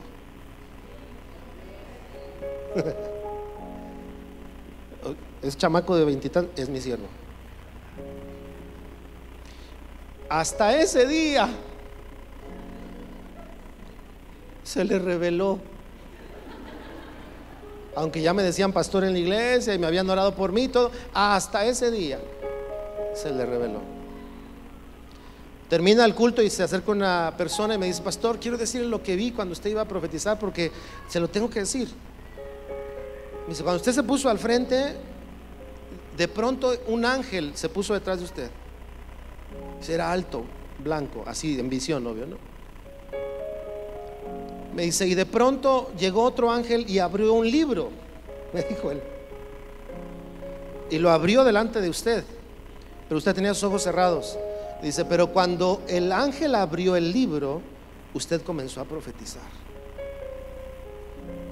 Es chamaco de 20 y tantos, es mi siervo. Hasta ese día se le reveló. Aunque ya me decían pastor en la iglesia y me habían orado por mí y todo, hasta ese día se le reveló. Termina el culto y se acerca una persona y me dice, pastor, quiero decirle lo que vi cuando usted iba a profetizar, porque se lo tengo que decir. Me dice, cuando usted se puso al frente, de pronto un ángel se puso detrás de usted. Era alto, blanco, así en visión, obvio, ¿no? Me dice, y de pronto llegó otro ángel y abrió un libro, me dijo él, y lo abrió delante de usted, pero usted tenía sus ojos cerrados. Dice, pero cuando el ángel abrió el libro, usted comenzó a profetizar.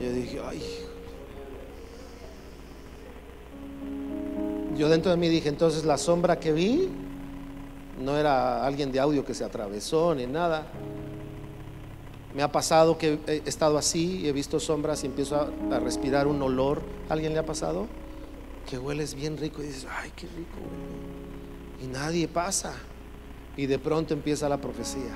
Yo dije, ay. Yo dentro de mí dije, entonces la sombra que vi no era alguien de audio que se atravesó ni nada. Me ha pasado que he estado así y he visto sombras y empiezo a respirar un olor. ¿A alguien le ha pasado? Que hueles bien rico y dices, ay, qué rico huele. Y nadie pasa. Y de pronto empieza la profecía.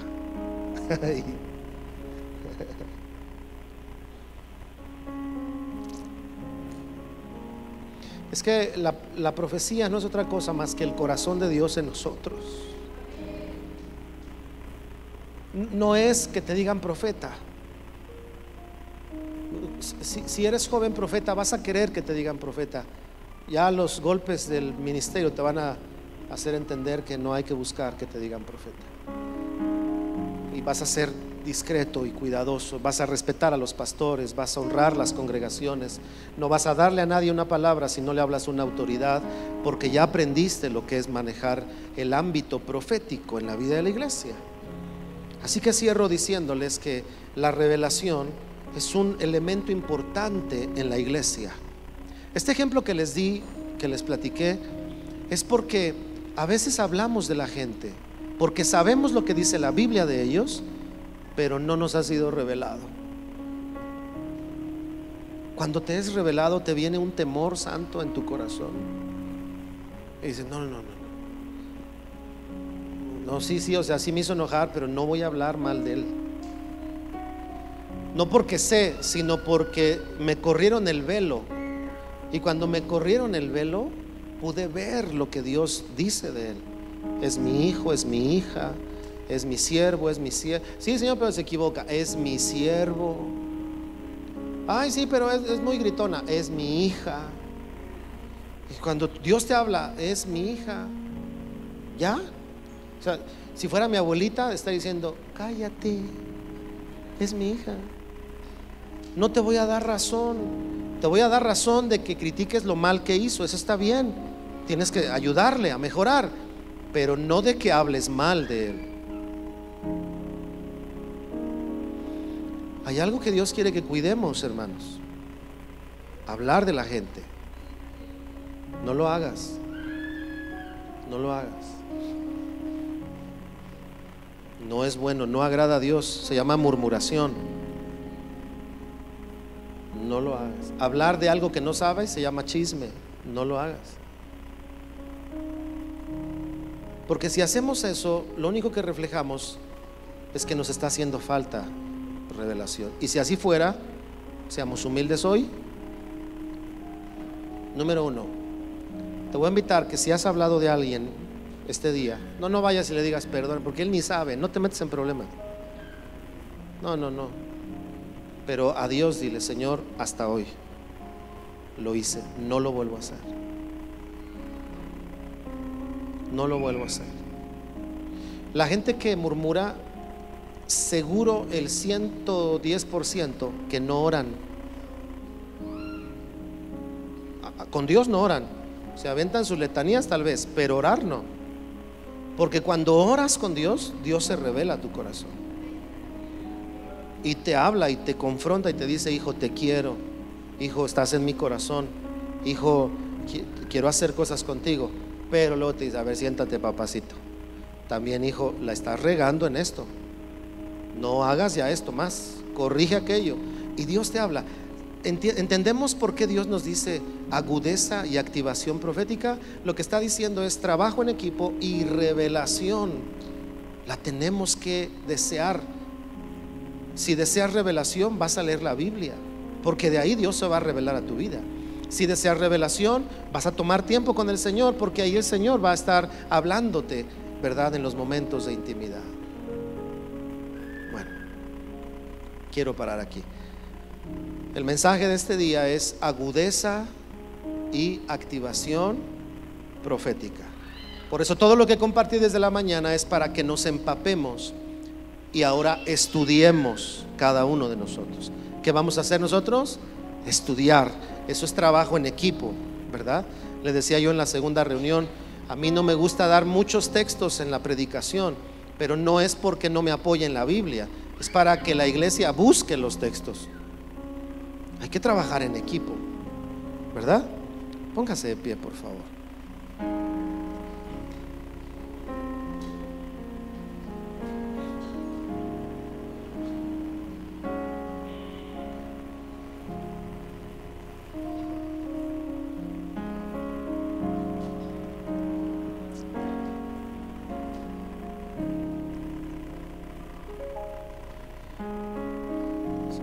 Es que la profecía no es otra cosa más que el corazón de Dios en nosotros. No es que te digan profeta. Si eres joven profeta, vas a querer que te digan profeta. Ya los golpes del ministerio te van a hacer entender que no hay que buscar que te digan profeta. Y vas a ser discreto y cuidadoso, vas a respetar a los pastores, vas a honrar las congregaciones, no vas a darle a nadie una palabra si no le hablas a una autoridad, porque ya aprendiste lo que es manejar el ámbito profético en la vida de la iglesia. Así que cierro diciéndoles que la revelación es un elemento importante en la iglesia. Este ejemplo que les di, que les platiqué, es porque a veces hablamos de la gente, porque sabemos lo que dice la Biblia de ellos, pero no nos ha sido revelado. Cuando te es revelado, te viene un temor santo en tu corazón y dices, no, sí, o sea, sí me hizo enojar, pero no voy a hablar mal de él. No porque sé, sino porque me corrieron el velo. Y cuando me corrieron el velo, pude ver lo que Dios dice de él. Es mi hijo, es mi hija, es mi siervo, es mi siervo. Sí, Señor, pero se equivoca. Es mi siervo. Ay, sí, pero es muy gritona. Es mi hija. Y cuando Dios te habla, es mi hija. ¿Ya? O sea, si fuera mi abuelita, está diciendo, cállate, es mi hija. No te voy a dar razón. Te voy a dar razón de que critiques lo mal que hizo. Eso está bien. Tienes que ayudarle a mejorar, pero no de que hables mal de él. Hay algo que Dios quiere que cuidemos, hermanos. Hablar de la gente. No lo hagas. No lo hagas. No es bueno, no agrada a Dios. Se llama murmuración. No lo hagas. Hablar de algo que no sabes se llama chisme. No lo hagas. Porque si hacemos eso, lo único que reflejamos es que nos está haciendo falta revelación. Y si así fuera, seamos humildes hoy. Número 1, te voy a invitar que si has hablado de alguien este día, no vayas y le digas perdón, porque él ni sabe, no te metes en problemas. No. Pero a Dios dile: Señor, hasta hoy lo hice, no lo vuelvo a hacer. No lo vuelvo a hacer. La gente que murmura, seguro el 110% que no oran. Con Dios no oran, se aventan sus letanías tal vez, pero orar no. Porque cuando oras con Dios, Dios se revela a tu corazón y te habla y te confronta y te dice: hijo, te quiero, hijo, estás en mi corazón, hijo, quiero hacer cosas contigo. Pero luego te dice: a ver, siéntate, papacito, también, hijo, la estás regando en esto, no hagas ya esto más, corrige aquello. Y Dios te habla. ¿Entendemos por qué Dios nos dice agudeza y activación profética? Lo que está diciendo es trabajo en equipo y revelación. La tenemos que desear. Si deseas revelación, vas a leer la Biblia, porque de ahí Dios se va a revelar a tu vida. Si deseas revelación, vas a tomar tiempo con el Señor, porque ahí el Señor va a estar hablándote, ¿verdad?, en los momentos de intimidad. Bueno, quiero parar aquí. El mensaje de este día es agudeza y activación profética. Por eso todo lo que compartí desde la mañana es para que nos empapemos y ahora estudiemos cada uno de nosotros. ¿Qué vamos a hacer nosotros? Estudiar. Eso es trabajo en equipo, ¿verdad? Le decía yo en la segunda reunión, a mí no me gusta dar muchos textos en la predicación, pero no es porque no me apoye en la Biblia, es para que la iglesia busque los textos. Hay que trabajar en equipo, ¿verdad? Póngase de pie, por favor.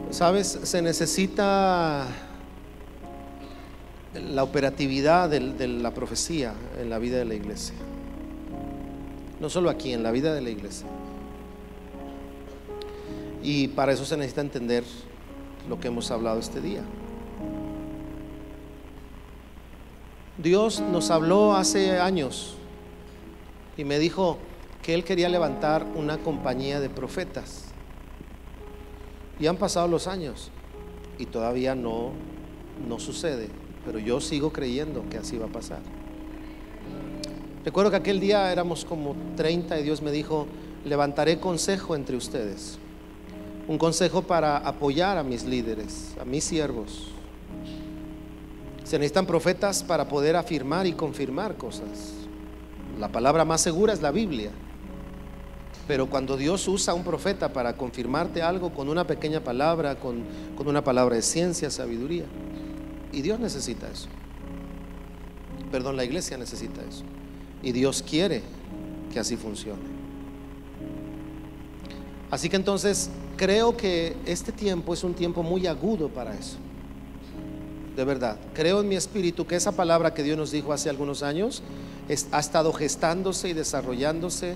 ¿Sabes? Se necesita la operatividad de la profecía en la vida de la iglesia. No solo aquí, en la vida de la iglesia. Y para eso se necesita entender lo que hemos hablado este día. Dios nos habló hace años y me dijo que Él quería levantar una compañía de profetas. Y han pasado los años y todavía no sucede, pero yo sigo creyendo que así va a pasar. Recuerdo que aquel día éramos como 30 y Dios me dijo: levantaré consejo entre ustedes, un consejo para apoyar a mis líderes, a mis siervos. Se necesitan profetas para poder afirmar y confirmar cosas. La palabra más segura es la Biblia. Pero cuando Dios usa a un profeta para confirmarte algo con una pequeña palabra, con una palabra de ciencia, sabiduría, y Dios necesita eso. Perdón, la iglesia necesita eso. Y Dios quiere que así funcione. Así que entonces creo que este tiempo es un tiempo muy agudo para eso. De verdad, creo en mi espíritu que esa palabra que Dios nos dijo hace algunos años ha estado gestándose y desarrollándose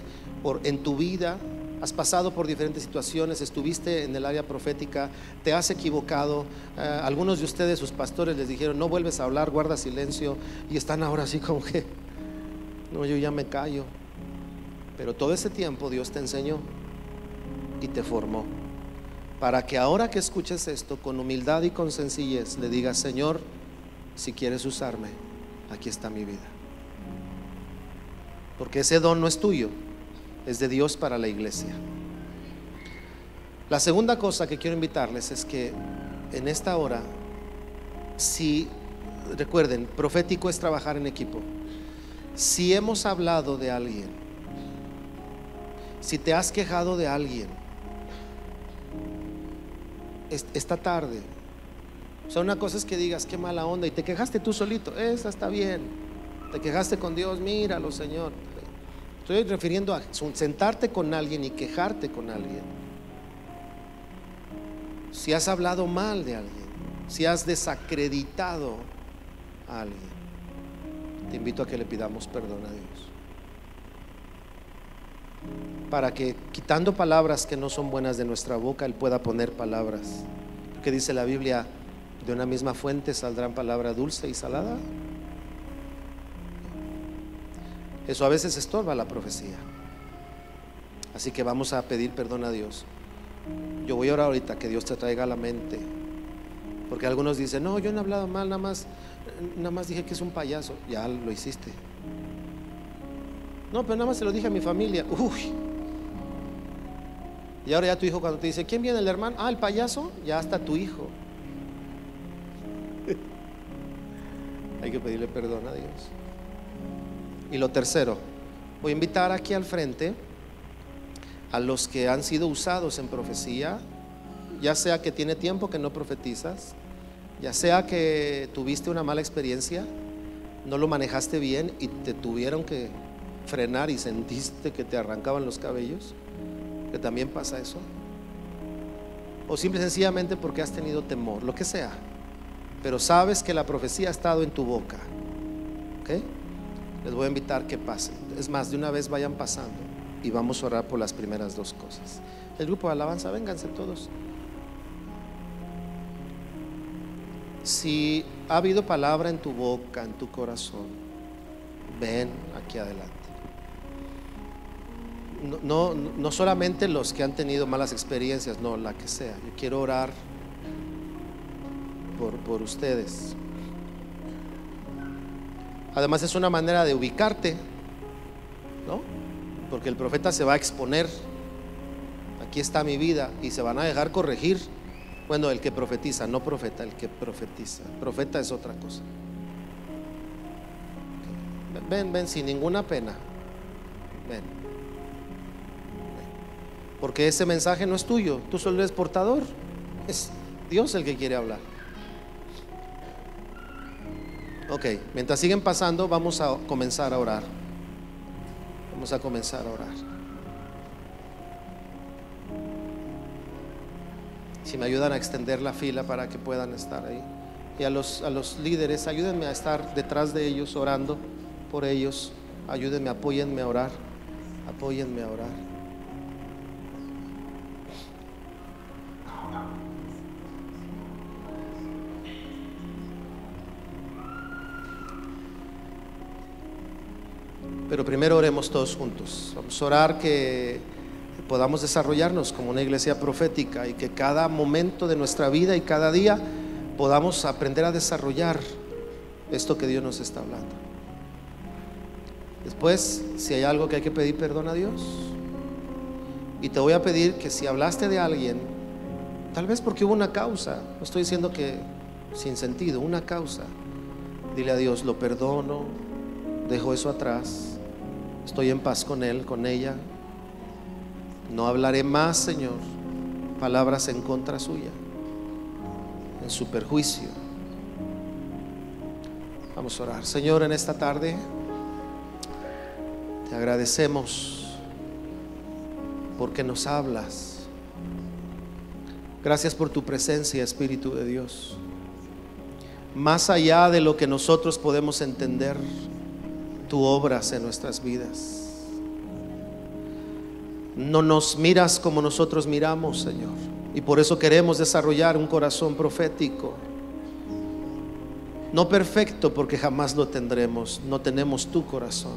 en tu vida. Has pasado por diferentes situaciones, estuviste en el área profética, te has equivocado. Algunos de ustedes, sus pastores, les dijeron: no vuelves a hablar, guarda silencio, y están ahora así como que no, yo ya me callo. Pero todo ese tiempo Dios te enseñó y te formó, para que ahora que escuches esto con humildad y con sencillez le digas: Señor, si quieres usarme, aquí está mi vida. Porque ese don no es tuyo, es de Dios para la iglesia. La segunda cosa que quiero invitarles es que en esta hora, si recuerden, profético es trabajar en equipo. Si hemos hablado de alguien, si te has quejado de alguien esta tarde, o sea, una cosa es que digas: qué mala onda, y te quejaste tú solito, esa está bien. Te quejaste con Dios, míralo, Señor. Estoy refiriendo a sentarte con alguien y quejarte con alguien. si has hablado mal de alguien, si has desacreditado a alguien, te invito a que le pidamos perdón a Dios, para que, quitando palabras que no son buenas de nuestra boca, Él pueda poner palabras. Porque dice la Biblia, de una misma fuente saldrán palabra dulce y salada. Eso a veces estorba la profecía. Así que vamos a pedir perdón a Dios. Yo voy a orar ahorita que Dios te traiga a la mente, porque algunos dicen, no, yo no he hablado mal, nada más dije que es un payaso. Ya lo hiciste. No, pero nada más se lo dije a mi familia. Uy. Y ahora ya tu hijo, cuando te dice, ¿quién viene, el hermano? Ah, el payaso. Ya está tu hijo. Hay que pedirle perdón a Dios. Y lo tercero, voy a invitar aquí al frente a los que han sido usados en profecía, ya sea que tiene tiempo que no profetizas, ya sea que tuviste una mala experiencia, no lo manejaste bien y te tuvieron que frenar y sentiste que te arrancaban los cabellos, que también pasa eso, o simple y sencillamente porque has tenido temor, lo que sea, pero sabes que la profecía ha estado en tu boca, ¿ok? Les voy a invitar que pasen. Es más, de una vez vayan pasando y vamos a orar por las primeras dos cosas. El grupo de alabanza, vénganse todos. Si ha habido palabra en tu boca, en tu corazón, ven aquí adelante. No solamente los que han tenido malas experiencias, no, la que sea. Yo quiero orar por ustedes. Además es una manera de ubicarte, ¿no? Porque el profeta se va a exponer. Aquí está mi vida, y se van a dejar corregir. Bueno, el que profetiza, no profeta, el que profetiza. Profeta es otra cosa. Ven, sin ninguna pena. Ven. Porque ese mensaje no es tuyo, tú solo eres portador. Es Dios el que quiere hablar. Ok, mientras siguen pasando, vamos a comenzar a orar. Vamos a comenzar a orar. Si me ayudan a extender la fila para que puedan estar ahí. Y a los líderes, ayúdenme a estar detrás de ellos orando por ellos. Ayúdenme, apóyenme a orar. Apóyenme a orar. Pero primero oremos todos juntos. Vamos a orar que podamos desarrollarnos como una iglesia profética y que cada momento de nuestra vida y cada día podamos aprender a desarrollar esto que Dios nos está hablando. Después, si hay algo que hay que pedir perdón a Dios, y te voy a pedir que si hablaste de alguien, tal vez porque hubo una causa, no estoy diciendo que sin sentido, una causa, dile a Dios, lo perdono, dejo eso atrás, estoy en paz con él, con ella. No hablaré más, Señor, palabras en contra suya, en su perjuicio. Vamos a orar. Señor, en esta tarde te agradecemos porque nos hablas. Gracias por tu presencia, Espíritu de Dios. Más allá de lo que nosotros podemos entender, tú obras en nuestras vidas. No nos miras como nosotros miramos, Señor, y por eso queremos desarrollar un corazón profético. No perfecto, porque jamás lo tendremos. No tenemos tu corazón,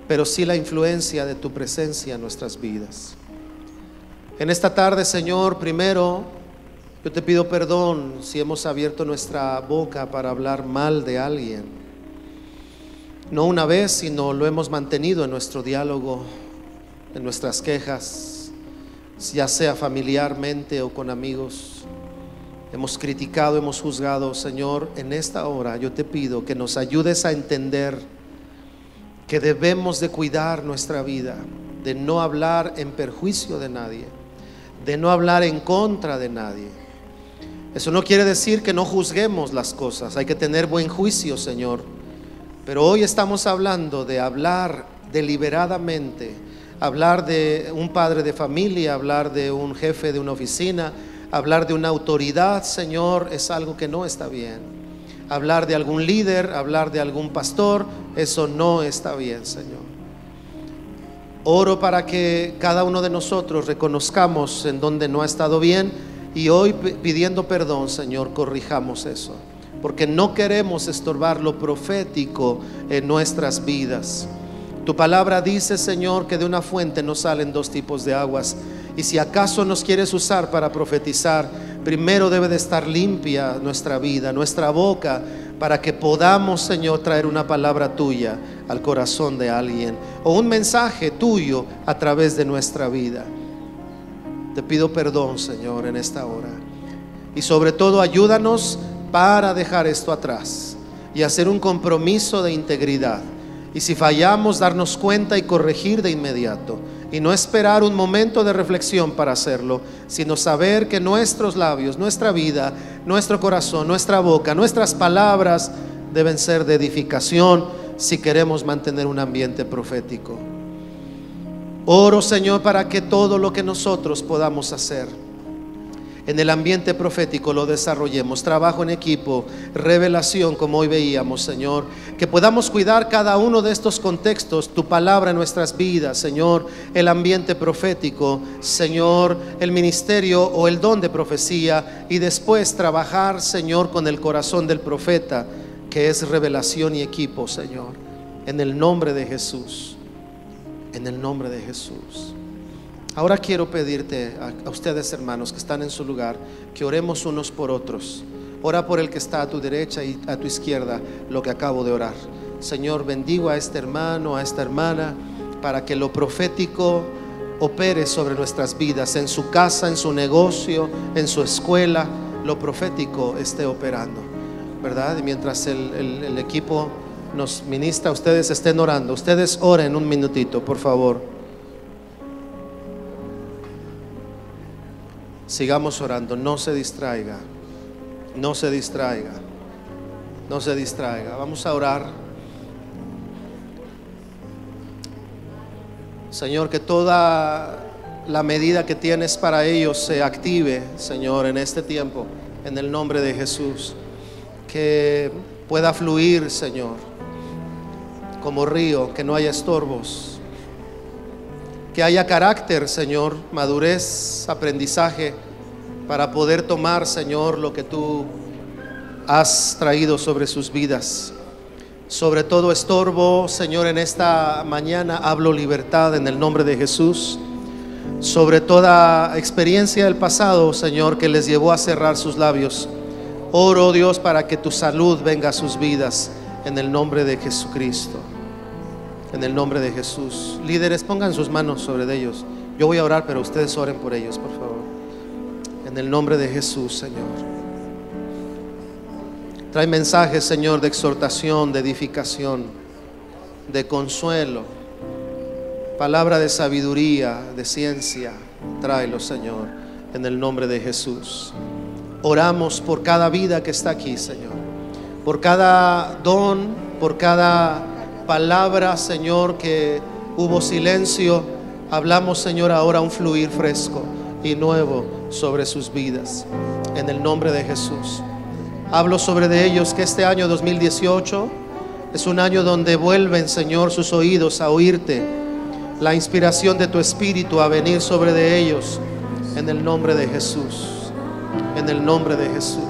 pero sí la influencia de tu presencia en nuestras vidas. En esta tarde, Señor, primero yo te pido perdón si hemos abierto nuestra boca para hablar mal de alguien. No una vez, sino lo hemos mantenido en nuestro diálogo, en nuestras quejas, ya sea familiarmente o con amigos. Hemos criticado, hemos juzgado. Señor, en esta hora yo te pido que nos ayudes a entender que debemos de cuidar nuestra vida, de no hablar en perjuicio de nadie, de no hablar en contra de nadie. Eso no quiere decir que no juzguemos las cosas, hay que tener buen juicio, Señor. Pero hoy estamos hablando de hablar deliberadamente, hablar de un padre de familia, hablar de un jefe de una oficina, Hablar de una autoridad, Señor, es algo que no está bien. Hablar de algún líder, hablar de algún pastor, eso no está bien, Señor. Oro para que cada uno de nosotros reconozcamos en donde no ha estado bien y hoy, pidiendo perdón, Señor, corrijamos eso, porque no queremos estorbar lo profético en nuestras vidas. Tu palabra dice, Señor, que de una fuente no salen dos tipos de aguas. Y si acaso nos quieres usar para profetizar, primero debe de estar limpia nuestra vida, nuestra boca, para que podamos, Señor, traer una palabra tuya al corazón de alguien, o un mensaje tuyo a través de nuestra vida. Te pido perdón, Señor, en esta hora. Y sobre todo, ayúdanos para dejar esto atrás y hacer un compromiso de integridad. Y si fallamos, darnos cuenta y corregir de inmediato. Y no esperar un momento de reflexión para hacerlo, sino saber que nuestros labios, nuestra vida, nuestro corazón, nuestra boca, nuestras palabras deben ser de edificación si queremos mantener un ambiente profético. Oro, Señor, para que todo lo que nosotros podamos hacer en el ambiente profético lo desarrollemos. Trabajo en equipo, revelación, como hoy veíamos, Señor. Que podamos cuidar cada uno de estos contextos, tu palabra en nuestras vidas, Señor. El ambiente profético, Señor, el ministerio o el don de profecía. Y después trabajar, Señor, con el corazón del profeta, que es revelación y equipo, Señor. En el nombre de Jesús. En el nombre de Jesús. Ahora quiero pedirte a ustedes, hermanos, que están en su lugar, que oremos unos por otros. Ora por el que está a tu derecha y a tu izquierda, lo que acabo de orar. Señor, bendigo a este hermano, a esta hermana, para que lo profético opere sobre nuestras vidas, en su casa, en su negocio, en su escuela, lo profético esté operando, ¿verdad? Y mientras el equipo nos ministra, ustedes estén orando. Ustedes oren un minutito, por favor. Sigamos orando, no se distraiga, no se distraiga, no se distraiga. Vamos a orar. Señor, que toda la medida que tienes para ellos se active, Señor, en este tiempo, en el nombre de Jesús. Que pueda fluir, Señor, como río, que no haya estorbos. Que haya carácter, Señor, madurez, aprendizaje, para poder tomar, Señor, lo que tú has traído sobre sus vidas. Sobre todo estorbo, Señor, en esta mañana hablo libertad en el nombre de Jesús. Sobre toda experiencia del pasado, Señor, que les llevó a cerrar sus labios, oro, Dios, para que tu salud venga a sus vidas en el nombre de Jesucristo. En el nombre de Jesús. Líderes, pongan sus manos sobre ellos. Yo voy a orar, pero ustedes oren por ellos, por favor. En el nombre de Jesús, Señor. Trae mensajes, Señor, de exhortación, de edificación, de consuelo, palabra de sabiduría, de ciencia. Tráelo, Señor, en el nombre de Jesús. Oramos por cada vida que está aquí, Señor, por cada don, por cada palabra, Señor, que hubo silencio. Hablamos, Señor, ahora un fluir fresco y nuevo sobre sus vidas, en el nombre de Jesús. Hablo sobre de ellos que este año 2018 es un año donde vuelven, Señor, sus oídos a oírte, la inspiración de tu Espíritu a venir sobre de ellos, en el nombre de Jesús, en el nombre de Jesús.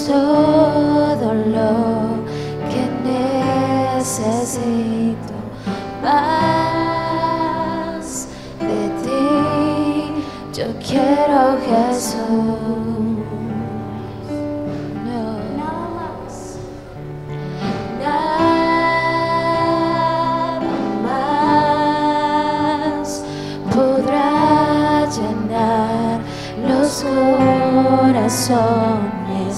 Todo lo que necesito, más de ti, yo quiero Jesús. Nada más podrá llenar los corazones